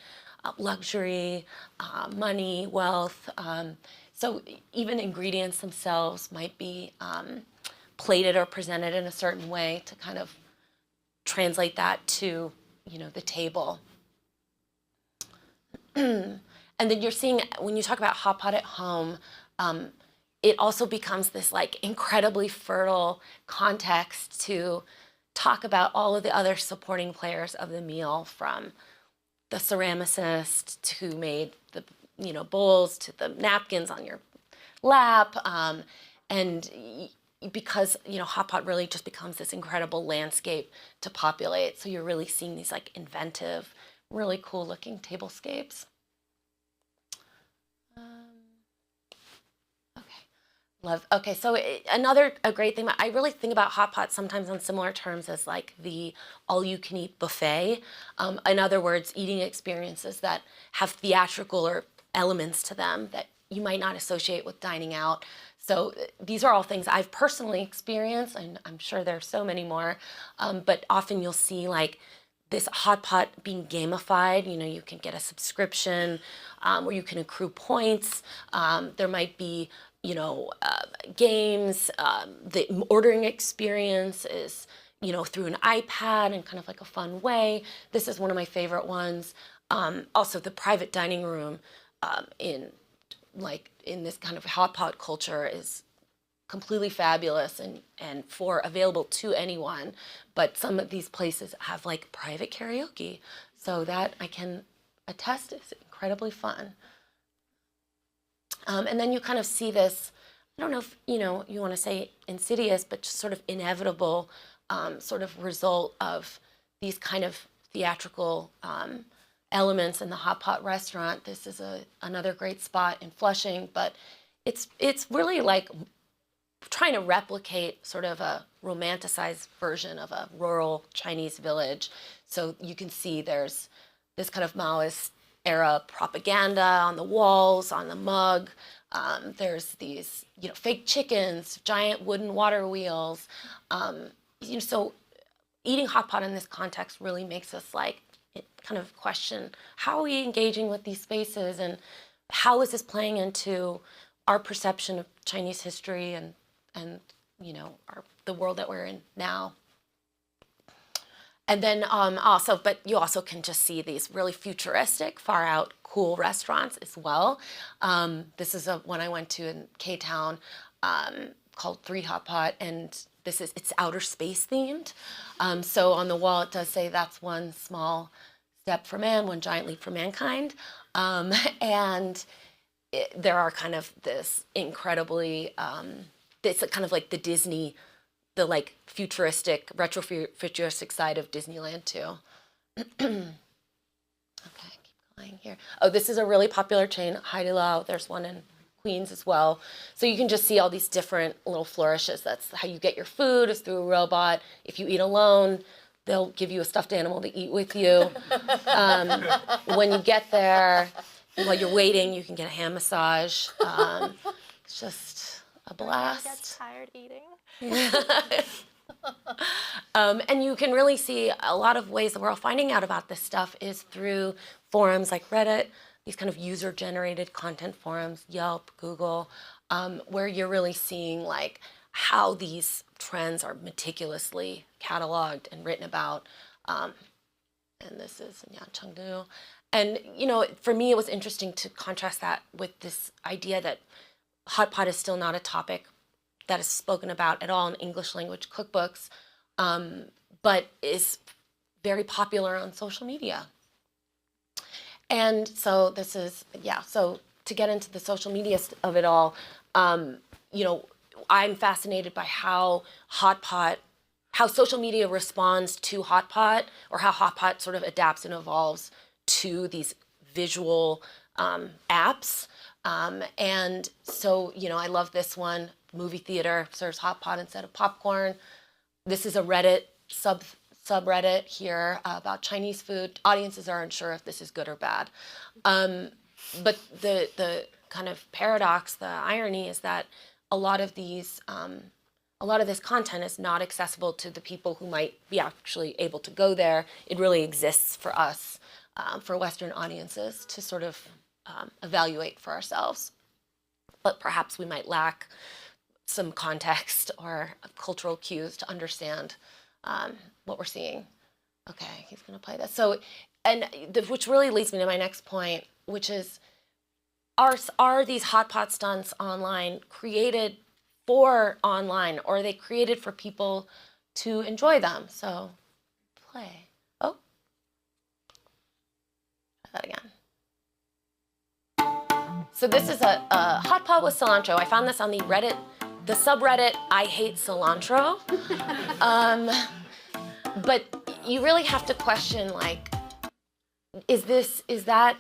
luxury, money, wealth? So even ingredients themselves might be plated or presented in a certain way to kind of translate that to, you know, the table. And then you're seeing, when you talk about hot pot at home, it also becomes this like incredibly fertile context to talk about all of the other supporting players of the meal, from the ceramicist who made the, you know, bowls, to the napkins on your lap, and because, you know, hot pot really just becomes this incredible landscape to populate. So you're really seeing these like inventive, really cool looking tablescapes. Okay, so a great thing, I really think about hot pot sometimes on similar terms as like the all-you-can-eat buffet. In other words, eating experiences that have theatrical or elements to them that you might not associate with dining out. So these are all things I've personally experienced, and I'm sure there are so many more, but often you'll see like this hot pot being gamified. You know, you can get a subscription where you can accrue points. There might be, you know, games. The ordering experience is, you know, through an iPad and kind of like a fun way. This is one of my favorite ones. Also, the private dining room in this kind of hot pot culture is completely fabulous and available to anyone. But some of these places have like private karaoke, so that I can attest is incredibly fun. And then you kind of see this, I don't know if, you know, you want to say insidious, but just sort of inevitable sort of result of these kind of theatrical elements in the hot pot restaurant. This is another great spot in Flushing, but it's really like trying to replicate sort of a romanticized version of a rural Chinese village. So you can see there's this kind of Maoist era propaganda on the walls, on the mug. There's these, you know, fake chickens, giant wooden water wheels. You know, so eating hot pot in this context really makes us like kind of question, how are we engaging with these spaces, and how is this playing into our perception of Chinese history and you know, the world that we're in now. And then but you also can just see these really futuristic, far out, cool restaurants as well. This is one I went to in K-Town called 3 Hot Pot, and it's outer space themed. So on the wall it does say, "That's one small step for man, one giant leap for mankind." And there are kind of this incredibly, it's kind of like the Disney, the like futuristic, retro-futuristic side of Disneyland too. Okay, keep going here. Oh, this is a really popular chain, Hai Di Lao. There's one in Queens as well. So you can just see all these different little flourishes. That's how you get your food, is through a robot. If you eat alone, they'll give you a stuffed animal to eat with you. When you get there, while you're waiting, you can get a hand massage. It's just a blast. Gets tired eating. And you can really see a lot of ways that we're all finding out about this stuff is through forums like Reddit, these kind of user-generated content forums, Yelp, Google, where you're really seeing like how these trends are meticulously cataloged and written about. And this is in Chengdu. And, you know, for me, it was interesting to contrast that with this idea that hot pot is still not a topic that is spoken about at all in English language cookbooks, but is very popular on social media. And so this is, so to get into the social media of it all, you know, I'm fascinated by how social media responds to hot pot, or how hot pot sort of adapts and evolves to these visual apps. And so, you know, I love this one. Movie theater serves hot pot instead of popcorn. This is a Reddit subreddit here about Chinese food. Audiences are unsure if this is good or bad. But the kind of paradox, the irony is that a lot of this content is not accessible to the people who might be actually able to go there. It really exists for us, for Western audiences, to sort of evaluate for ourselves. But perhaps we might lack some context or cultural cues to understand what we're seeing. Okay, he's going to play this. So, which really leads me to my next point, which is, are these hot pot stunts online created for online, or are they created for people to enjoy them? So, play. Oh, try that again. So this is a hot pot with cilantro. I found this on the subreddit I Hate Cilantro. But you really have to question, like, is that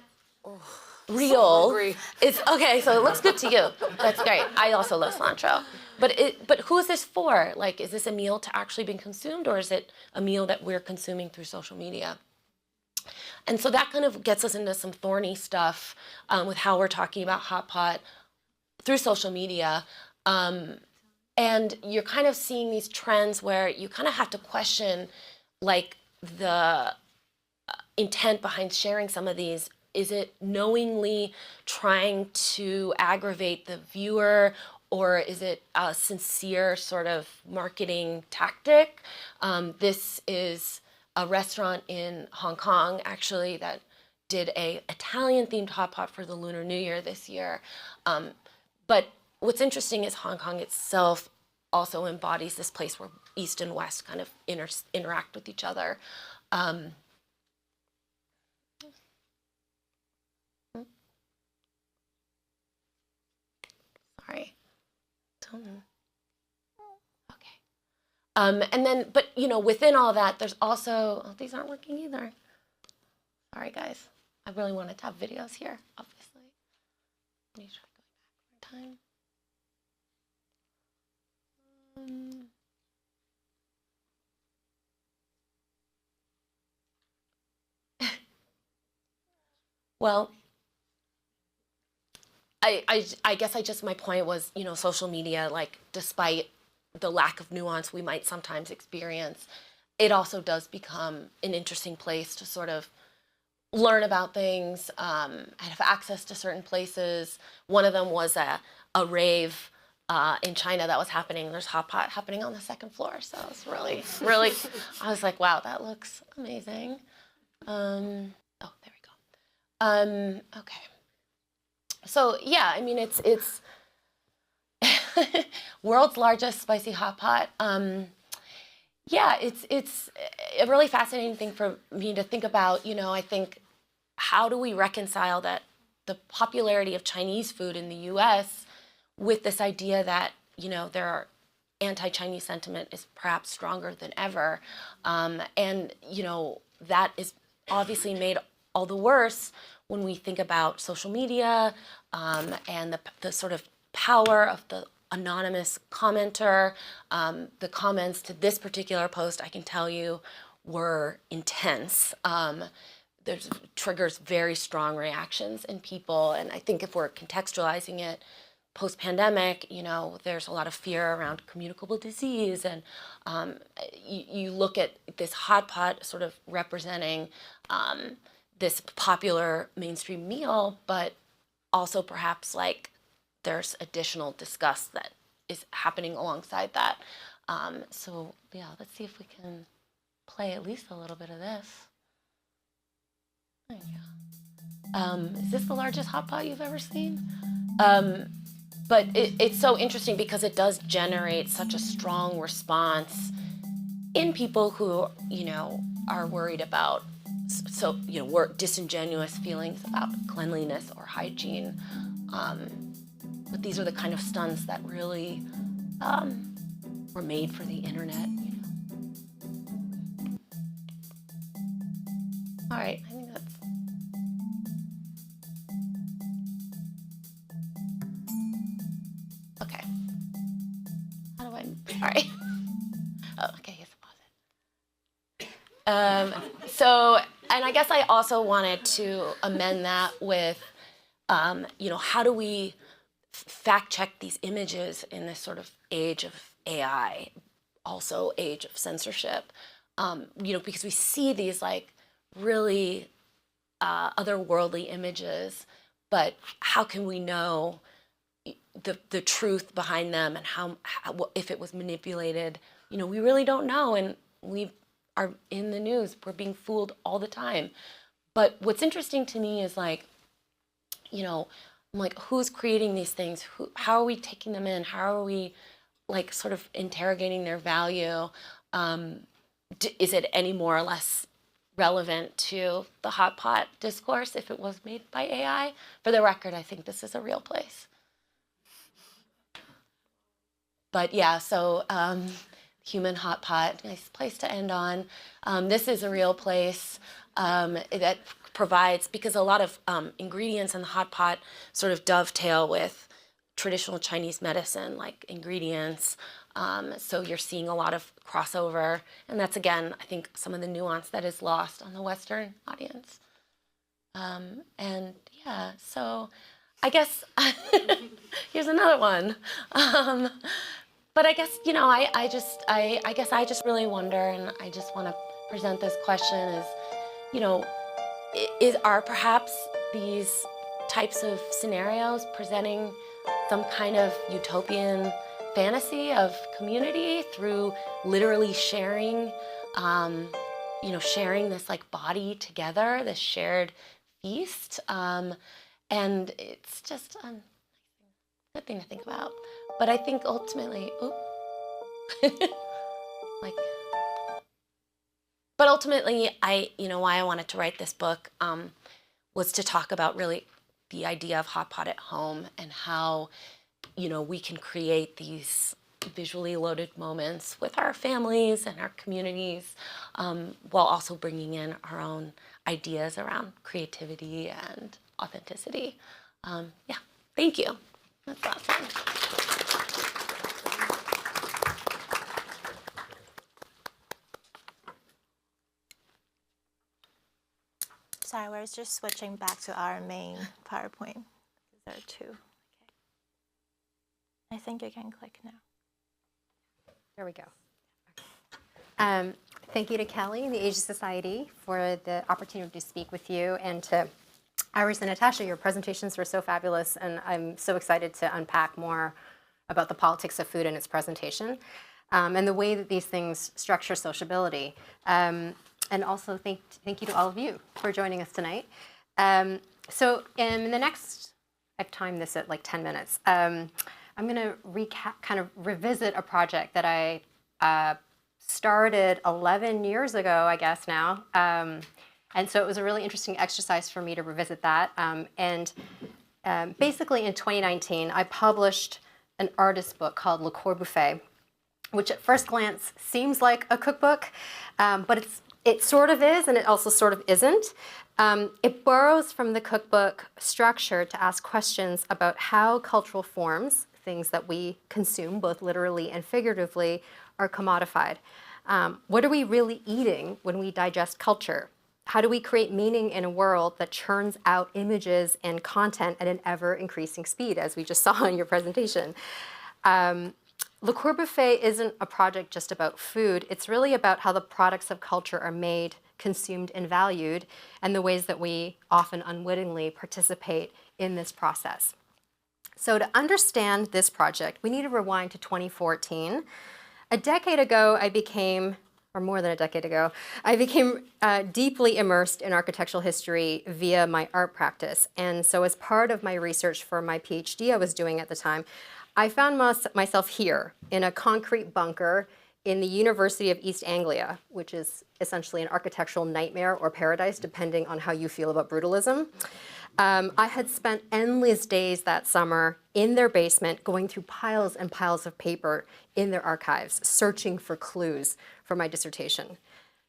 real? So It's okay, so it looks good to you. That's great. I also love cilantro. But who is this for? Like, is this a meal to actually be consumed, or is it a meal that we're consuming through social media? And so that kind of gets us into some thorny stuff with how we're talking about hot pot through social media. And you're kind of seeing these trends where you kind of have to question, like, the intent behind sharing some of these. Is it knowingly trying to aggravate the viewer, or is it a sincere sort of marketing tactic? This is a restaurant in Hong Kong, actually, that did a Italian-themed hot pot for the Lunar New Year this year. But what's interesting is Hong Kong itself also embodies this place where East and West kind of interact with each other. Sorry. Okay. And then, but, you know, within all that, there's also, oh, these aren't working either. Sorry, guys. I really wanted to have videos here, obviously. Let me try going back one time. Well, I guess my point was, you know, social media, like, despite the lack of nuance we might sometimes experience, it also does become an interesting place to sort of learn about things, and have access to certain places. One of them was a rave in China that was happening. There's hot pot happening on the second floor, so it's really, really, I was like, wow, that looks amazing. Oh, there we go. Okay. So yeah, I mean, it's world's largest spicy hot pot. Yeah, it's a really fascinating thing for me to think about. You know, I think, how do we reconcile that the popularity of Chinese food in the U.S. with this idea that, you know, there are anti-Chinese sentiment is perhaps stronger than ever, and, you know, that is obviously made all the worse when we think about social media and the sort of power of the anonymous commenter. The comments to this particular post, I can tell you, were intense. There's triggers very strong reactions in people, and I think if we're contextualizing it post-pandemic, you know, there's a lot of fear around communicable disease, and you look at this hot pot sort of representing this popular mainstream meal, but also perhaps like there's additional disgust that is happening alongside that. So yeah, let's see if we can play at least a little bit of this. There you go. Is this the largest hot pot you've ever seen? But it's so interesting because it does generate such a strong response in people who, are worried about, disingenuous feelings about cleanliness or hygiene. But these are the kind of stunts that really were made for the internet. All right, I think that's. Okay. How do I? Sorry. Oh, okay. Yes, pause it. So, and I guess I also wanted to amend that with, how do we fact check these images in this sort of age of AI, also age of censorship, because we see these like really otherworldly images, but how can we know the truth behind them and how if it was manipulated? We really don't know, and we are in the news. We're being fooled all the time. But what's interesting to me is like, I'm like, who's creating these things? How are we taking them in? How are we like sort of interrogating their value? Is it any more or less relevant to the hot pot discourse if it was made by AI? For the record, I think this is a real place. But yeah, so human hot pot, nice place to end on. This is a real place that provides, because a lot of ingredients in the hot pot sort of dovetail with traditional Chinese medicine, like ingredients. So you're seeing a lot of crossover. And that's, again, I think some of the nuance that is lost on the Western audience. And yeah, so I guess here's another one. But I guess, I guess I just really wonder, and I just want to present this question is, are perhaps these types of scenarios presenting some kind of utopian fantasy of community through literally sharing, sharing this like body together, this shared feast. And it's just a good thing to think about. But I think ultimately, but ultimately, why I wanted to write this book was to talk about really the idea of hot pot at home and how, we can create these visually loaded moments with our families and our communities, while also bringing in our own ideas around creativity and authenticity. Yeah, thank you. That's awesome. Sorry, we're just switching back to our main PowerPoint. There are two. Okay. I think you can click now. There we go. Thank you to Kelly and the Asia Society for the opportunity to speak with you, and to Iris and Natasha. Your presentations were so fabulous, and I'm so excited to unpack more about the politics of food in its presentation, and the way that these things structure sociability. And also thank you to all of you for joining us tonight. So in the next, I've timed this at like 10 minutes. I'm going to kind of revisit a project that I started 11 years ago, I guess now. And so it was a really interesting exercise for me to revisit that. Basically in 2019, I published an artist book called Le Corbuffet, which at first glance seems like a cookbook, but it sort of is, and it also sort of isn't. It borrows from the cookbook structure to ask questions about how cultural forms, things that we consume both literally and figuratively, are commodified. What are we really eating when we digest culture? How do we create meaning in a world that churns out images and content at an ever-increasing speed, as we just saw in your presentation? Le Corbuffet isn't a project just about food. It's really about how the products of culture are made consumed and valued, and the ways that we often unwittingly participate in this process. So to understand this project, we need to rewind to 2014. A decade ago, or more than a decade ago, I became deeply immersed in architectural history via my art practice. And so as part of my research for my PhD I was doing at the time, I found myself here in a concrete bunker in the University of East Anglia, which is essentially an architectural nightmare or paradise, depending on how you feel about brutalism. I had spent endless days that summer in their basement going through piles and piles of paper in their archives, searching for clues for my dissertation.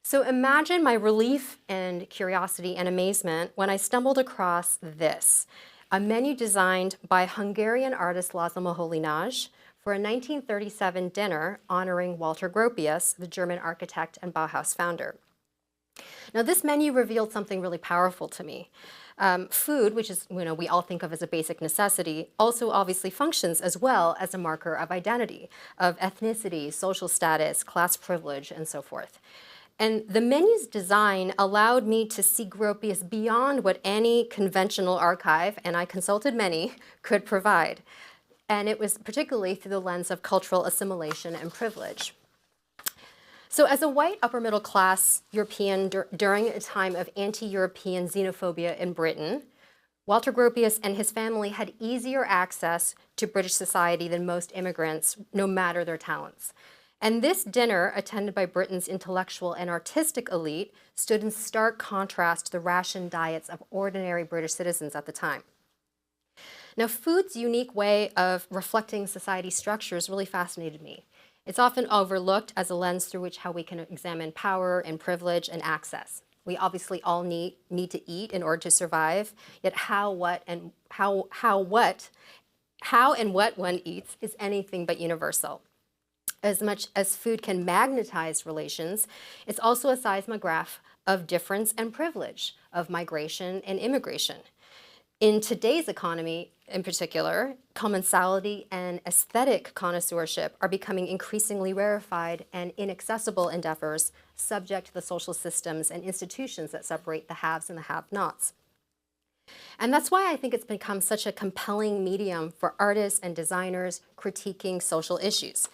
So imagine my relief and curiosity and amazement when I stumbled across this, a menu designed by Hungarian artist Laszlo Moholy-Nagy for a 1937 dinner honoring Walter Gropius, the German architect and Bauhaus founder. Now, this menu revealed something really powerful to me. Food, which is, we all think of as a basic necessity, also obviously functions as well as a marker of identity, of ethnicity, social status, class privilege, and so forth. And the menu's design allowed me to see Gropius beyond what any conventional archive, and I consulted many, could provide. And it was particularly through the lens of cultural assimilation and privilege. So as a white upper middle class European during a time of anti-European xenophobia in Britain, Walter Gropius and his family had easier access to British society than most immigrants, no matter their talents. And this dinner, attended by Britain's intellectual and artistic elite, stood in stark contrast to the rationed diets of ordinary British citizens at the time. Now, food's unique way of reflecting society structures really fascinated me. It's often overlooked as a lens through which how we can examine power and privilege and access. We obviously all need to eat in order to survive, yet how and what one eats is anything but universal. As much as food can magnetize relations, it's also a seismograph of difference and privilege, of migration and immigration. In today's economy, in particular, commensality and aesthetic connoisseurship are becoming increasingly rarefied and inaccessible endeavors subject to the social systems and institutions that separate the haves and the have-nots. And that's why I think it's become such a compelling medium for artists and designers critiquing social issues.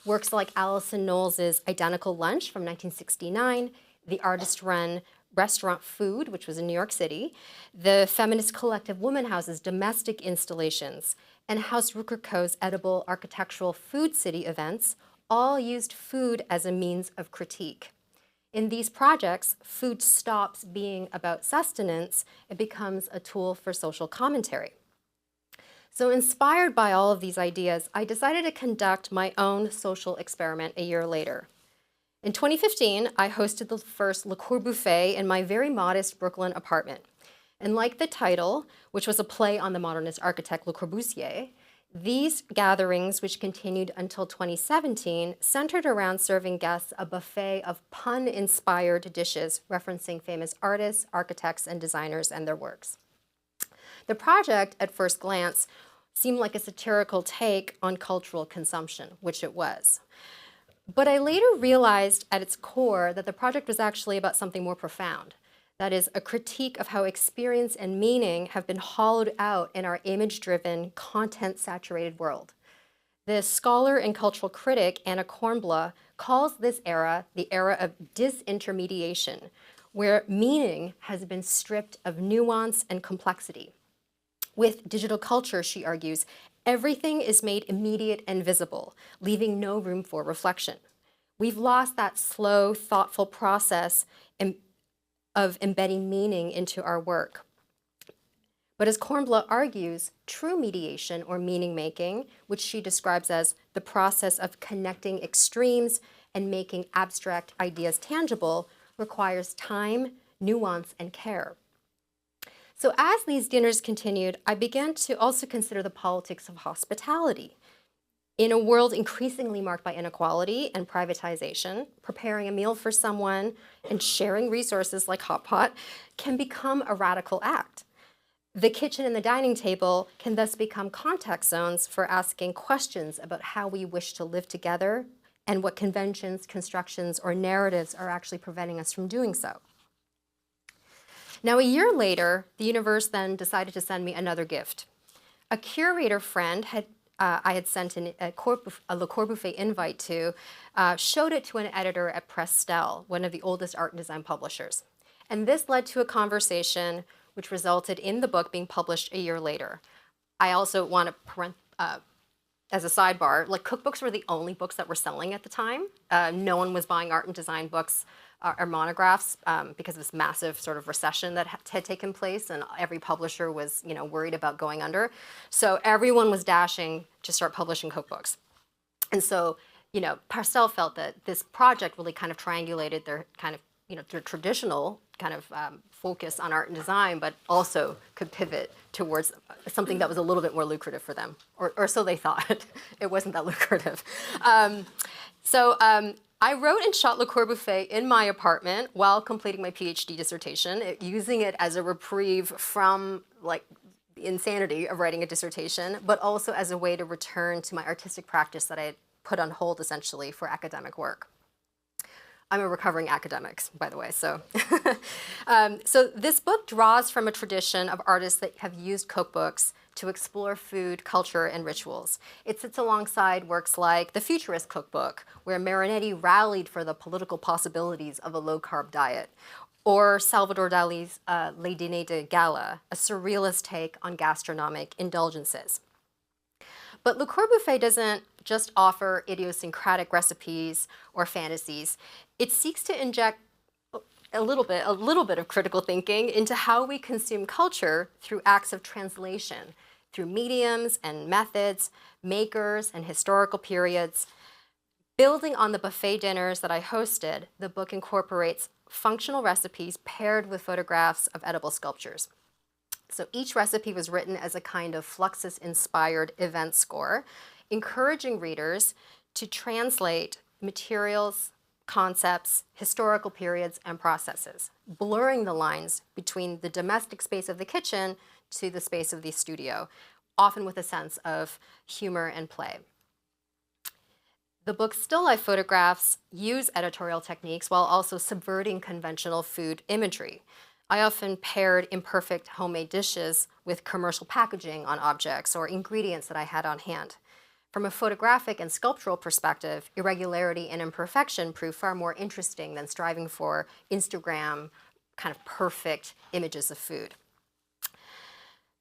Works like Alison Knowles' Identical Lunch from 1969, the artist-run Restaurant Food, which was in New York City, the feminist collective Woman House's domestic installations, and House Rococo's edible architectural food city events all used food as a means of critique. In these projects, food stops being about sustenance, it becomes a tool for social commentary. So inspired by all of these ideas, I decided to conduct my own social experiment a year later. In 2015, I hosted the first Le Corbuffet in my very modest Brooklyn apartment. And like the title, which was a play on the modernist architect Le Corbusier, these gatherings, which continued until 2017, centered around serving guests a buffet of pun-inspired dishes referencing famous artists, architects, and designers and their works. The project, at first glance, seemed like a satirical take on cultural consumption, which it was. But I later realized at its core that the project was actually about something more profound. That is, a critique of how experience and meaning have been hollowed out in our image-driven, content-saturated world. The scholar and cultural critic Anna Kornbluh calls this era the era of disintermediation, where meaning has been stripped of nuance and complexity. With digital culture, she argues, everything is made immediate and visible, leaving no room for reflection. We've lost that slow, thoughtful process of embedding meaning into our work. But as Kornbluh argues, true mediation or meaning making, which she describes as the process of connecting extremes and making abstract ideas tangible, requires time, nuance, and care. So as these dinners continued, I began to also consider the politics of hospitality. In a world increasingly marked by inequality and privatization, preparing a meal for someone and sharing resources like hot pot can become a radical act. The kitchen and the dining table can thus become contact zones for asking questions about how we wish to live together and what conventions, constructions, or narratives are actually preventing us from doing so. Now, a year later, the universe then decided to send me another gift. A curator friend I had sent a Le Corbuffet invite to, showed it to an editor at Prestel, one of the oldest art and design publishers. And this led to a conversation which resulted in the book being published a year later. I also want to, as a sidebar, like cookbooks were the only books that were selling at the time. No one was buying art and design books or monographs because of this massive sort of recession that had taken place, and every publisher was, worried about going under. So everyone was dashing to start publishing cookbooks. And so, Prestel felt that this project really kind of triangulated their kind of, their traditional kind of focus on art and design, but also could pivot towards something that was a little bit more lucrative for them, or so they thought. It wasn't that lucrative. I wrote and shot Le Corbuffet in my apartment while completing my PhD dissertation, using it as a reprieve from like the insanity of writing a dissertation, but also as a way to return to my artistic practice that I had put on hold essentially for academic work. I'm a recovering academic, by the way, so. So this book draws from a tradition of artists that have used cookbooks to explore food, culture, and rituals. It sits alongside works like The Futurist Cookbook, where Marinetti rallied for the political possibilities of a low-carb diet, or Salvador Dali's Les Dîners de Gala, a surrealist take on gastronomic indulgences. But Le Corbuffet doesn't just offer idiosyncratic recipes or fantasies. It seeks to inject a little bit of critical thinking into how we consume culture through acts of translation, through mediums and methods, makers and historical periods. Building on the buffet dinners that I hosted, the book incorporates functional recipes paired with photographs of edible sculptures. So each recipe was written as a kind of Fluxus-inspired event score, encouraging readers to translate materials, concepts, historical periods, and processes, blurring the lines between the domestic space of the kitchen to the space of the studio, often with a sense of humor and play. The book's still life photographs use editorial techniques while also subverting conventional food imagery. I often paired imperfect homemade dishes with commercial packaging on objects or ingredients that I had on hand. From a photographic and sculptural perspective, irregularity and imperfection prove far more interesting than striving for Instagram kind of perfect images of food.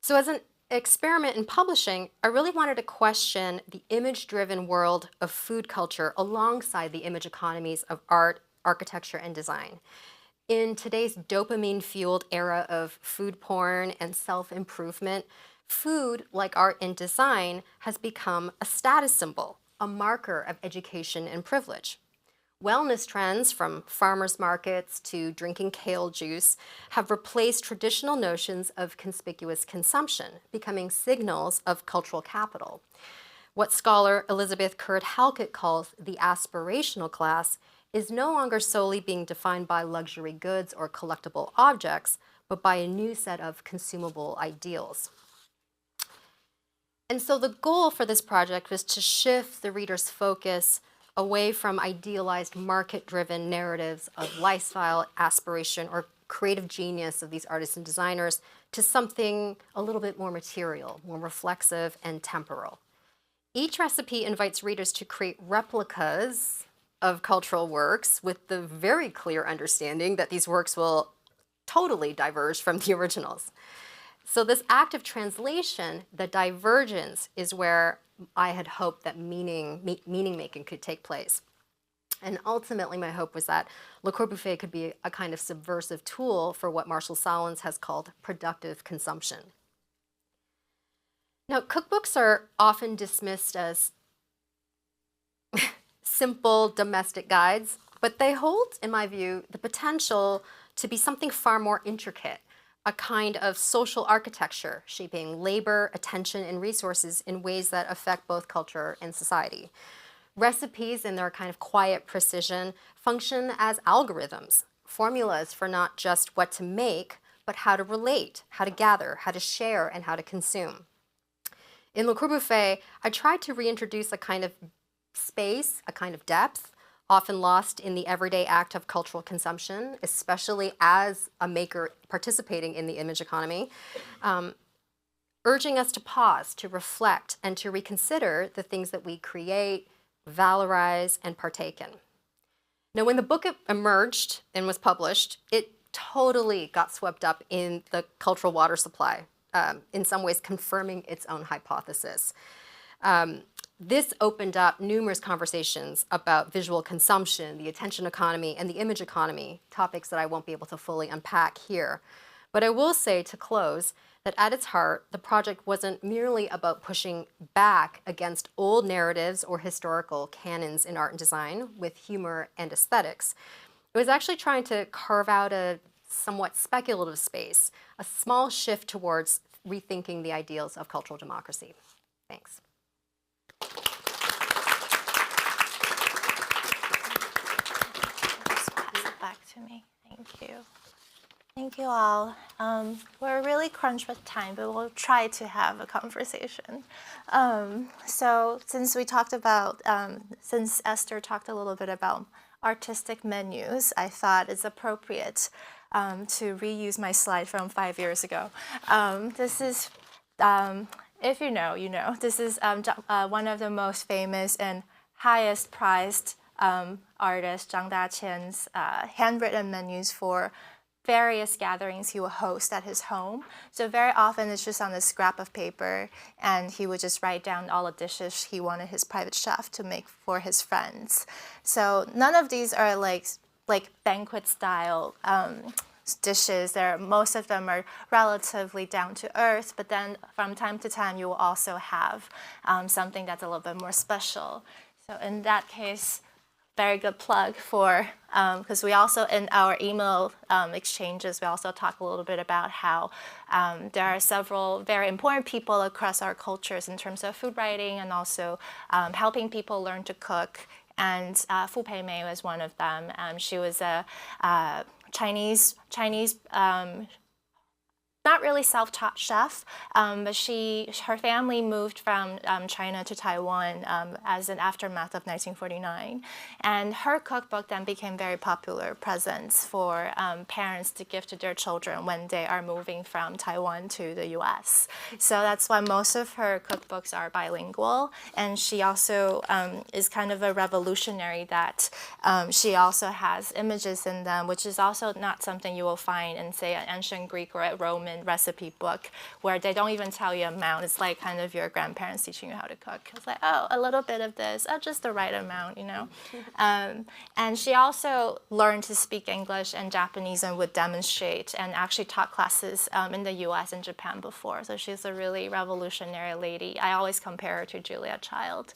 So as an experiment in publishing, I really wanted to question the image-driven world of food culture alongside the image economies of art, architecture, and design. In today's dopamine-fueled era of food porn and self-improvement, food, like art and design, has become a status symbol, a marker of education and privilege. Wellness trends, from farmers markets to drinking kale juice, have replaced traditional notions of conspicuous consumption, becoming signals of cultural capital. What scholar Elizabeth Curd-Halkett calls the aspirational class is no longer solely being defined by luxury goods or collectible objects, but by a new set of consumable ideals. And so the goal for this project was to shift the reader's focus away from idealized market-driven narratives of lifestyle, aspiration, or creative genius of these artists and designers to something a little bit more material, more reflexive and temporal. Each recipe invites readers to create replicas of cultural works with the very clear understanding that these works will totally diverge from the originals. So this act of translation, the divergence, is where I had hoped that meaning making could take place. And ultimately, my hope was that Le Corbuffet could be a kind of subversive tool for what Marshall Solins has called productive consumption. Now, cookbooks are often dismissed as simple domestic guides, but they hold, in my view, the potential to be something far more intricate, a kind of social architecture shaping labor, attention, and resources in ways that affect both culture and society. Recipes, in their kind of quiet precision, function as algorithms, formulas for not just what to make, but how to relate, how to gather, how to share, and how to consume. In Le Corbuffet, I tried to reintroduce a kind of space, a kind of depth, often lost in the everyday act of cultural consumption, especially as a maker participating in the image economy, urging us to pause, to reflect, and to reconsider the things that we create, valorize, and partake in. Now, when the book emerged and was published, it totally got swept up in the cultural water supply, in some ways confirming its own hypothesis. This opened up numerous conversations about visual consumption, the attention economy, and the image economy, topics that I won't be able to fully unpack here. But I will say to close that at its heart, the project wasn't merely about pushing back against old narratives or historical canons in art and design with humor and aesthetics. It was actually trying to carve out a somewhat speculative space, a small shift towards rethinking the ideals of cultural democracy. Thanks. Just pass it back to me. Thank you. Thank you all. We're really crunched with time, but we'll try to have a conversation. So since Esther talked a little bit about artistic menus, I thought it's appropriate to reuse my slide from 5 years ago. This is, if you know, you know. This is one of the most famous and highest prized artist, Zhang Daqian's handwritten menus for various gatherings he will host at his home. So very often it's just on a scrap of paper, and he would just write down all the dishes he wanted his private chef to make for his friends. So none of these are like banquet style dishes. Most of them are relatively down to earth, but then from time to time you will also have something that's a little bit more special. So in that case, very good plug for, because we also, in our email exchanges, we also talk a little bit about how there are several very important people across our cultures in terms of food writing and also helping people learn to cook. And Fu Peimei was one of them. She was a Chinese not really self-taught chef, but her family moved from China to Taiwan as an aftermath of 1949. And her cookbook then became very popular presents for parents to give to their children when they are moving from Taiwan to the US. So that's why most of her cookbooks are bilingual. And she also is kind of a revolutionary that she also has images in them, which is also not something you will find in, say, an ancient Greek or a Roman recipe book, where they don't even tell you amount. It's like kind of your grandparents teaching you how to cook. It's like, oh, a little bit of this, oh, just the right amount, you know. And she also learned to speak English and Japanese and would demonstrate and actually taught classes in the US and Japan before. So she's a really revolutionary lady. I always compare her to Julia Child.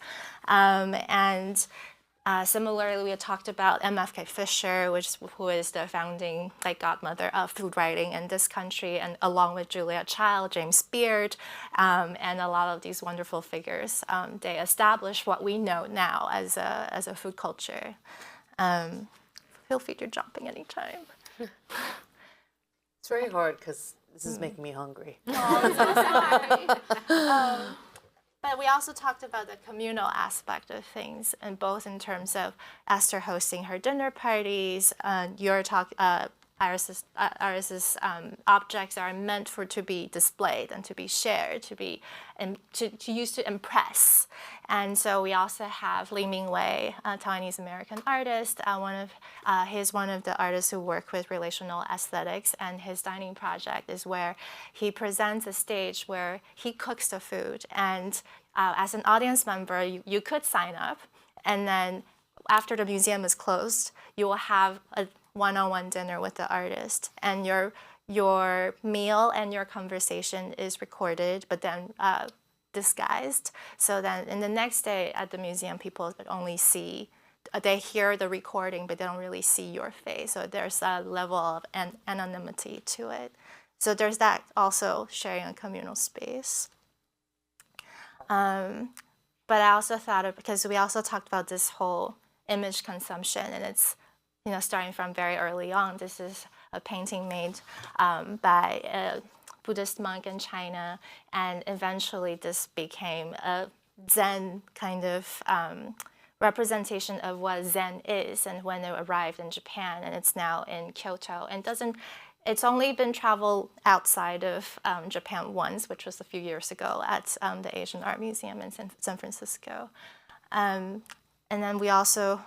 Similarly, we had talked about MFK Fisher, who is the founding godmother of food writing in this country, and along with Julia Child, James Beard, and a lot of these wonderful figures. They established what we know now as a food culture. Feel free to jumping anytime. It's very hard because this is making me hungry. Oh, I'm so sorry. But we also talked about the communal aspect of things, and both in terms of Esther hosting her dinner parties, Iris's objects are meant to be displayed and to be shared, to use to impress. And so we also have Li Mingwei, a Taiwanese American artist. He's one of the artists who work with relational aesthetics, and his dining project is where he presents a stage where he cooks the food. And as an audience member, you could sign up, and then after the museum is closed, you will have a one-on-one dinner with the artist, and your meal and your conversation is recorded, but then disguised. So then in the next day at the museum, people only they hear the recording, but they don't really see your face. So there's a level of anonymity to it. So there's that also, sharing a communal space. But I also thought because we also talked about this whole image consumption, and it's starting from very early on. This is a painting made by a Buddhist monk in China, and eventually this became a Zen kind of representation of what Zen is and when it arrived in Japan, and it's now in Kyoto. And it's only been traveled outside of Japan once, which was a few years ago at the Asian Art Museum in San Francisco. And then we also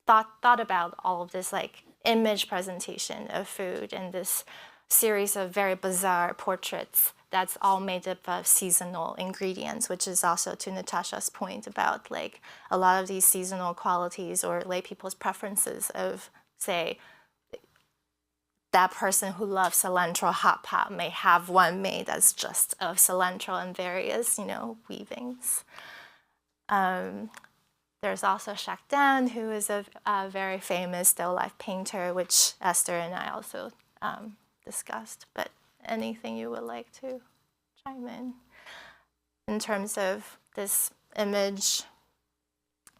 thought about all of this like image presentation of food and this series of very bizarre portraits that's all made up of seasonal ingredients, which is also to Natasha's point about like a lot of these seasonal qualities or lay people's preferences of, say, that person who loves cilantro hot pot may have one made that's just of cilantro and various, weavings. There's also Jacques Dan, who is a very famous still life painter, which Esther and I also discussed. But anything you would like to chime in terms of this image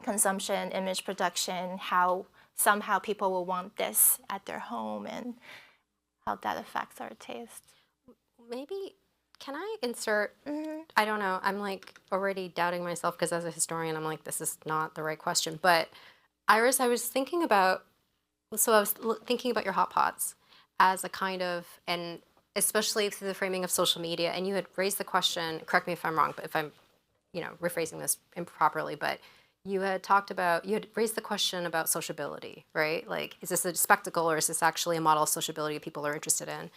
consumption, image production, how somehow people will want this at their home and how that affects our taste. Maybe, can I insert, I don't know, I'm like already doubting myself because as a historian, I'm like, this is not the right question. But Iris, I was thinking about your hot pots as a kind of, and especially through the framing of social media, and you had raised the question, correct me if I'm wrong, but if I'm, rephrasing this improperly, but you had raised the question about sociability, right? Like, is this a spectacle or is this actually a model of sociability people are interested in?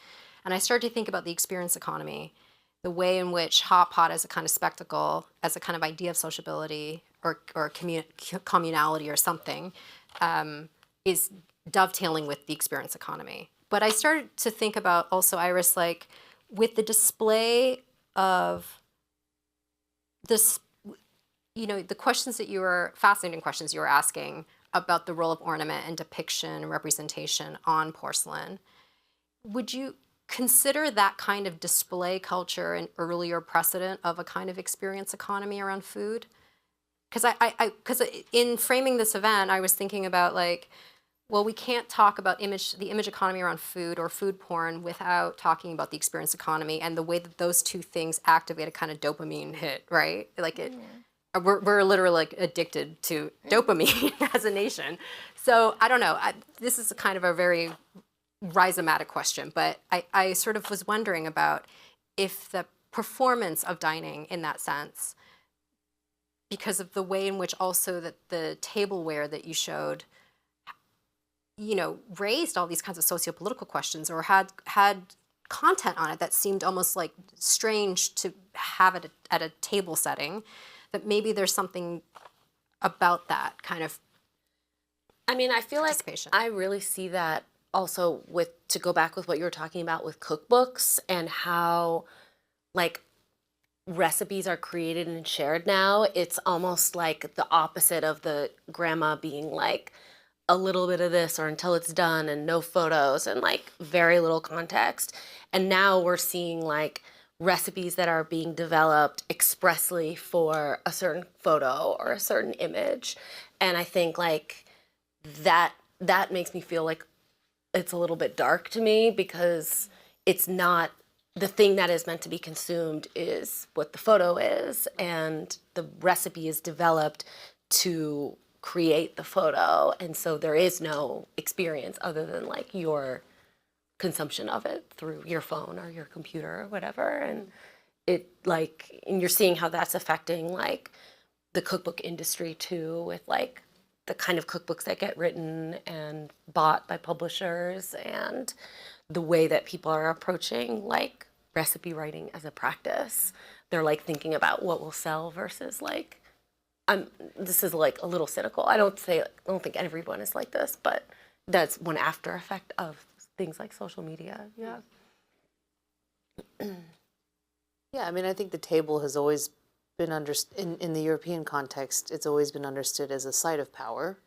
And I started to think about the experience economy, the way in which hot pot as a kind of spectacle, as a kind of idea of sociability or communality or something, is dovetailing with the experience economy. But I started to think about also, Iris, like with the display of this, the questions that fascinating questions you were asking about the role of ornament and depiction and representation on porcelain. Would you consider that kind of display culture an earlier precedent of a kind of experience economy around food? Because in framing this event, I was thinking about like, well, we can't talk about the image economy around food or food porn without talking about the experience economy and the way that those two things activate a kind of dopamine hit, right? Like we're literally like addicted to dopamine as a nation. So I don't know. This is a kind of a very rhizomatic question, but I sort of was wondering about if the performance of dining in that sense, because of the way in which also that the tableware that you showed, raised all these kinds of socio-political questions or had content on it that seemed almost like strange to have it at a table setting, that maybe there's something about that kind of I feel like I really see that also to go back with what you were talking about with cookbooks and how like recipes are created and shared now. It's almost like the opposite of the grandma being like a little bit of this or until it's done and no photos and like very little context. And now we're seeing like recipes that are being developed expressly for a certain photo or a certain image. And I think like that makes me feel like it's a little bit dark to me because it's not the thing that is meant to be consumed is what the photo is, and the recipe is developed to create the photo, and so there is no experience other than like your consumption of it through your phone or your computer or whatever. And and you're seeing how that's affecting like the cookbook industry too, with like the kind of cookbooks that get written and bought by publishers and the way that people are approaching like recipe writing as a practice. They're like thinking about what will sell versus like, this is like a little cynical. I don't think everyone is like this, but that's one after effect of things like social media. Yeah. Yeah, I think the table has always been in the European context, it's always been understood as a site of power.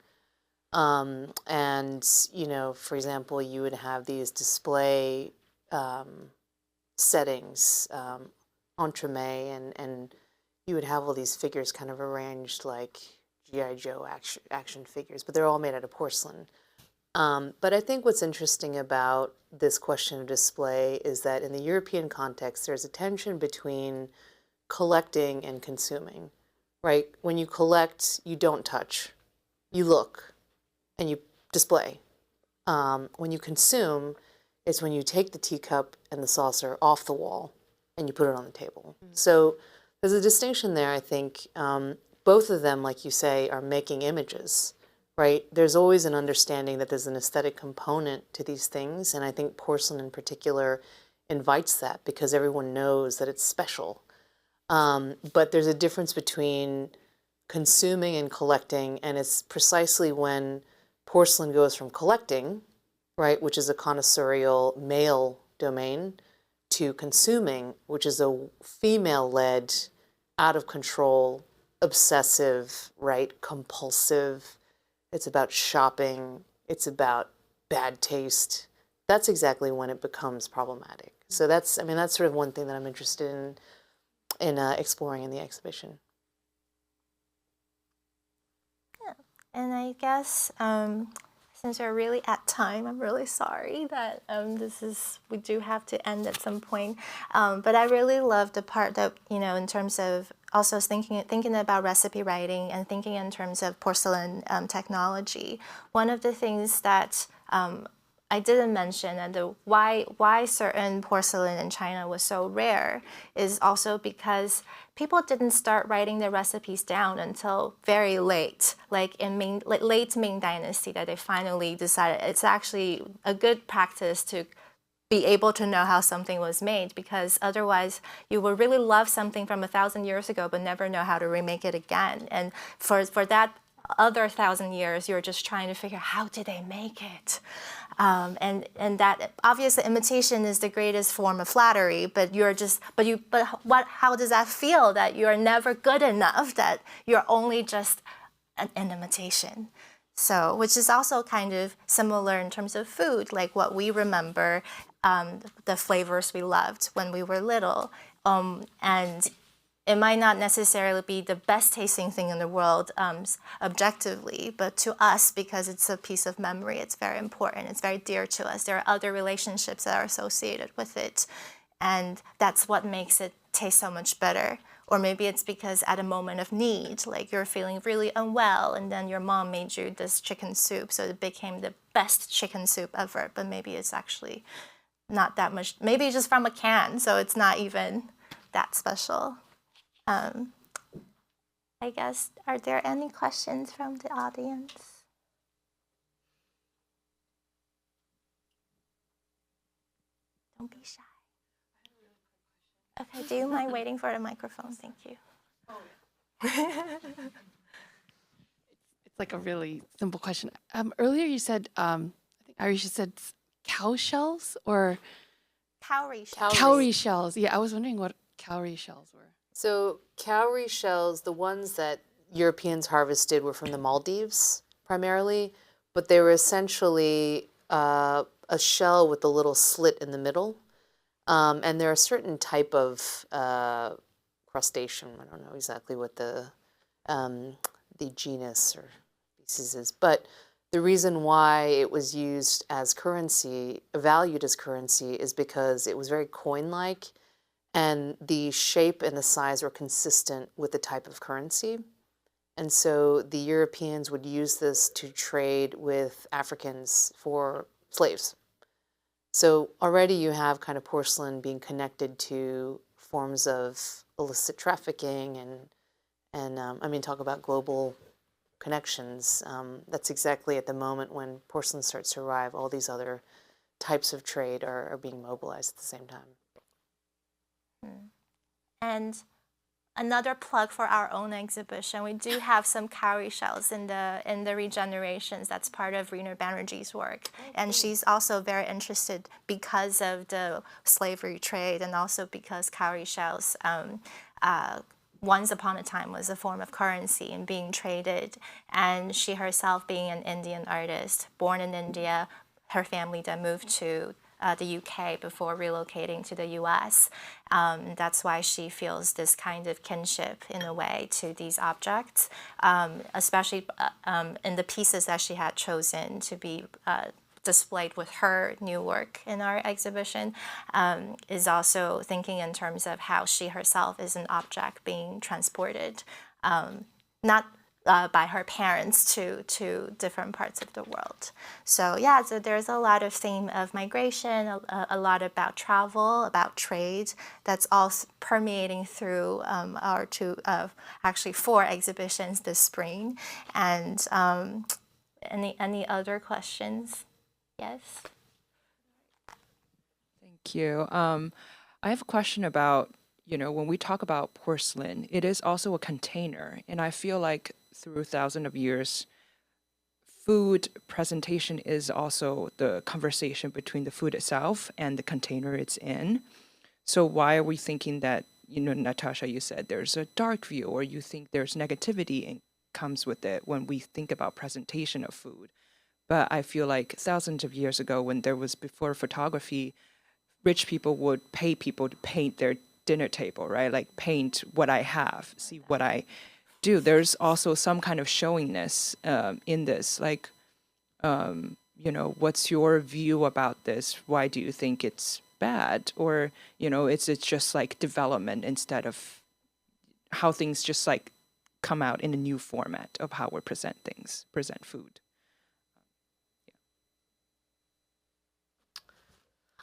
And, for example, you would have these display settings, entremet, and you would have all these figures kind of arranged like G.I. Joe action figures, but they're all made out of porcelain. But I think what's interesting about this question of display is that in the European context, there's a tension between collecting and consuming, right? When you collect, you don't touch. You look and you display. When you consume, it's when you take the teacup and the saucer off the wall and you put it on the table. So there's a distinction there, I think. Both of them, like you say, are making images, right? There's always an understanding that there's an aesthetic component to these things, and I think porcelain in particular invites that because everyone knows that it's special. But there's a difference between consuming and collecting, and it's precisely when porcelain goes from collecting, right, which is a connoisseurial male domain, to consuming, which is a female-led, out of control, obsessive, right, compulsive. It's about shopping. It's about bad taste. That's exactly when it becomes problematic. So that's, I mean, that's sort of one thing that I'm interested in exploring in the exhibition. And I guess since we're really at time, I'm really sorry that we do have to end at some point. But I really love the part that, you know, in terms of also thinking about recipe writing and thinking in terms of porcelain technology. One of the things that I didn't mention, and why certain porcelain in China was so rare, is also because people didn't start writing their recipes down until very late, like in late Ming Dynasty, that they finally decided it's actually a good practice to be able to know how something was made, because otherwise you will really love something from 1,000 years ago but never know how to remake it again. And for that other 1,000 years, you're just trying to figure out how did they make it. And that obviously imitation is the greatest form of flattery, but how does that feel that you're never good enough, that you're only just an imitation? So, which is also kind of similar in terms of food, like what we remember, the flavors we loved when we were little, and it might not necessarily be the best tasting thing in the world objectively, but to us, because it's a piece of memory, it's very important, it's very dear to us. There are other relationships that are associated with it, and that's what makes it taste so much better. Or maybe it's because at a moment of need, like you're feeling really unwell, and then your mom made you this chicken soup, so it became the best chicken soup ever, but maybe it's actually not that much, maybe just from a can, so it's not even that special. I guess, are there any questions from the audience? Don't be shy. Okay, do you mind waiting for the microphone? Thank you. It's like a really simple question. Earlier you said, I think Arisha said cow shells or Cowrie shells. cowrie shells. Yeah, I was wondering what cowrie shells were. So cowrie shells, the ones that Europeans harvested were from the Maldives primarily, but they were essentially a shell with a little slit in the middle. And they're a certain type of crustacean. I don't know exactly what the genus or species is, but the reason why it was used as currency, valued as currency, is because it was very coin-like, and the shape and the size were consistent with the type of currency. And so the Europeans would use this to trade with Africans for slaves. So already you have kind of porcelain being connected to forms of illicit trafficking and I mean, talk about global connections. That's exactly at the moment when porcelain starts to arrive, all these other types of trade are being mobilized at the same time. And another plug for our own exhibition, we do have some cowrie shells in the regenerations. That's part of Rena Banerjee's work. And she's also very interested because of the slavery trade, and also because cowrie shells once upon a time was a form of currency and being traded. And she herself, being an Indian artist, born in India, her family then moved to the UK before relocating to the US. That's why she feels this kind of kinship in a way to these objects, especially in the pieces that she had chosen to be displayed with her new work in our exhibition, is also thinking in terms of how she herself is an object being transported not by her parents to different parts of the world. So yeah, so there's a lot of theme of migration, a lot about travel, about trade, that's all permeating through our actually 4 exhibitions this spring. And any other questions? Yes? Thank you. I have a question about, when we talk about porcelain, it is also a container. And I feel like through thousands of years, food presentation is also the conversation between the food itself and the container it's in. So why are we thinking that, Natasha, you said there's a dark view, or you think there's negativity and comes with it when we think about presentation of food? But I feel like thousands of years ago, when there was before photography, rich people would pay people to paint their dinner table, right? Like paint what I have, see what I do. There's also some kind of showiness in this. Like, what's your view about this? Why do you think it's bad? Or, is it just like development instead of how things just like come out in a new format of how we present food?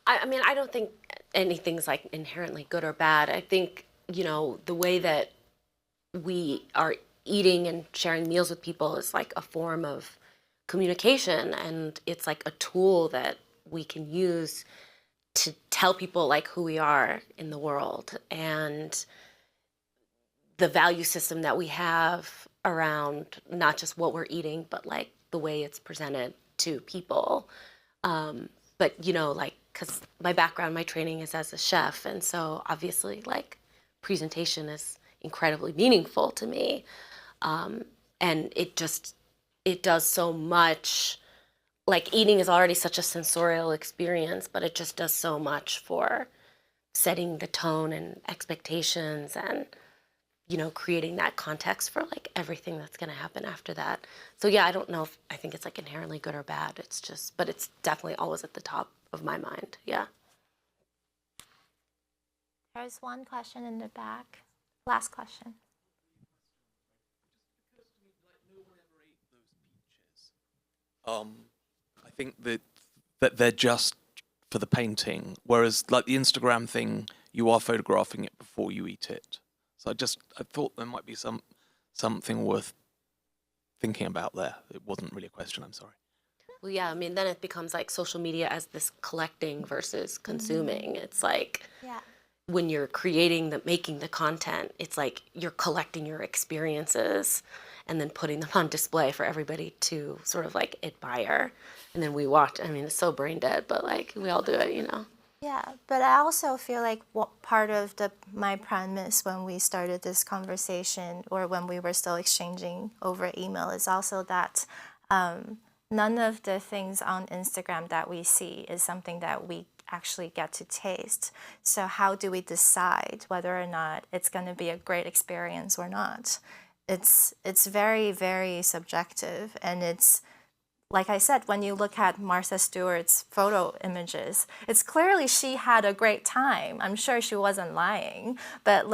I mean, I don't think anything's like inherently good or bad. I think, the way that we are eating and sharing meals with people is like a form of communication, and it's like a tool that we can use to tell people like who we are in the world and the value system that we have around not just what we're eating, but like the way it's presented to people. But like, because my background, my training is as a chef, and so obviously like presentation is incredibly meaningful to me. And it does so much. Like eating is already such a sensorial experience, but it just does so much for setting the tone and expectations and, creating that context for like everything that's going to happen after that. So yeah, I don't know if I think it's like inherently good or bad. It's just, but it's definitely always at the top of my mind. Yeah. There's one question in the back. Last question. I think that they're just for the painting, whereas like the Instagram thing, you are photographing it before you eat it. So I thought there might be something worth thinking about there. It wasn't really a question, I'm sorry. Well, yeah, I mean, then it becomes like social media as this collecting versus consuming. It's like when you're making the content, it's like you're collecting your experiences and then putting them on display for everybody to sort of like admire. And then we watch. I mean, it's so brain dead, but like we all do it, Yeah, but I also feel like part of my premise when we started this conversation, or when we were still exchanging over email, is also that none of the things on Instagram that we see is something that we actually get to taste. So how do we decide whether or not it's going to be a great experience or not? It's very, very subjective, and it's, like I said, when you look at Martha Stewart's photo images, it's clearly she had a great time. I'm sure she wasn't lying, but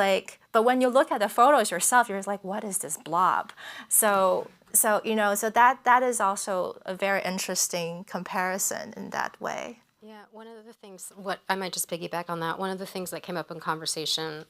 when you look at the photos yourself, you're like, what is this blob? So that is also a very interesting comparison in that way. Yeah, one of the things, what I might just piggyback on that, one of the things that came up in conversation,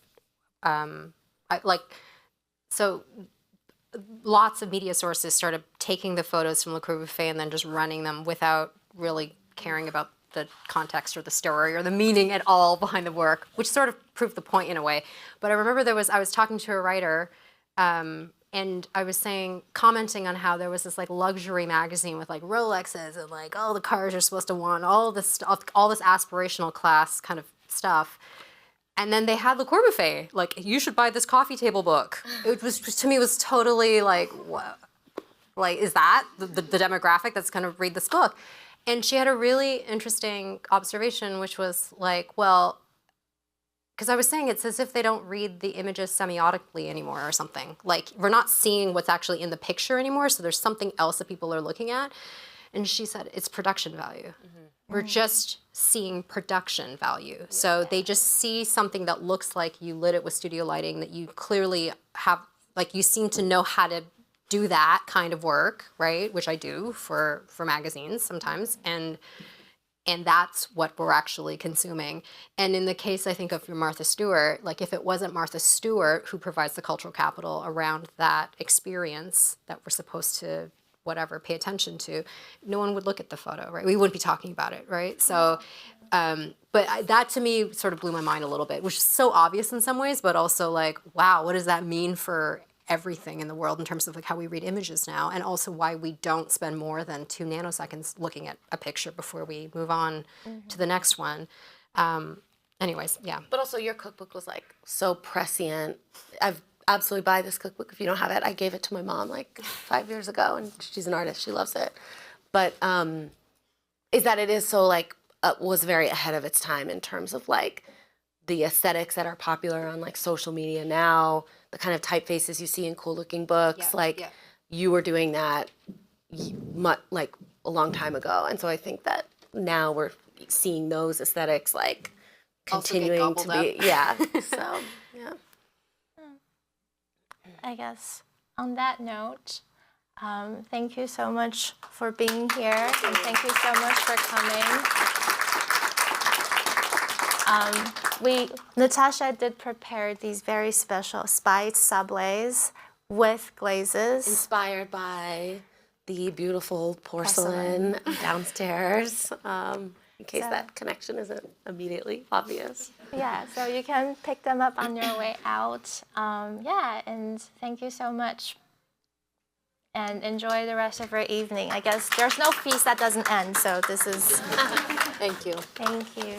lots of media sources started taking the photos from Le Corbuffet and then just running them without really caring about the context or the story or the meaning at all behind the work, which sort of proved the point in a way. But I remember I was talking to a writer, and I was commenting on how there was this like luxury magazine with like Rolexes and like all the cars you're supposed to want, all this aspirational class kind of stuff. And then they had Le Corbuffet, like, you should buy this coffee table book. It was, to me, was totally like, what? Like, is that the demographic that's gonna read this book? And she had a really interesting observation, which was like, well, because I was saying it's as if they don't read the images semiotically anymore or something. Like, we're not seeing what's actually in the picture anymore, so there's something else that people are looking at. And she said, it's production value. Mm-hmm. We're just seeing production value. So they just see something that looks like you lit it with studio lighting, that you clearly have like you seem to know how to do that kind of work, right? Which I do for magazines sometimes, and that's what we're actually consuming. And in the case, I think, of your Martha Stewart, like if it wasn't Martha Stewart who provides the cultural capital around that experience that we're supposed to, whatever, pay attention to, no one would look at the photo, right? We wouldn't be talking about it, right? So, that to me sort of blew my mind a little bit, which is so obvious in some ways, but also like, wow, what does that mean for everything in the world in terms of like how we read images now, and also why we don't spend more than 2 nanoseconds looking at a picture before we move on to the next one. Anyways, yeah. But also your cookbook was like so prescient. I've absolutely buy this cookbook if you don't have it. I gave it to my mom like 5 years ago, and she's an artist. She loves it. But is that it is so like was very ahead of its time in terms of like the aesthetics that are popular on like social media now, the kind of typefaces you see in cool looking books. You were doing that like a long time ago. And so I think that now we're seeing those aesthetics like continuing to be, so, yeah. I guess on that note, thank you so much for being here, and thank you so much for coming. Natasha did prepare these very special spiced subways with glazes. Inspired by the beautiful porcelain downstairs, in case that connection isn't immediately obvious. Yeah, so you can pick them up on your way out. And thank you so much. And enjoy the rest of your evening. I guess there's no feast that doesn't end, so this is... Thank you. Thank you.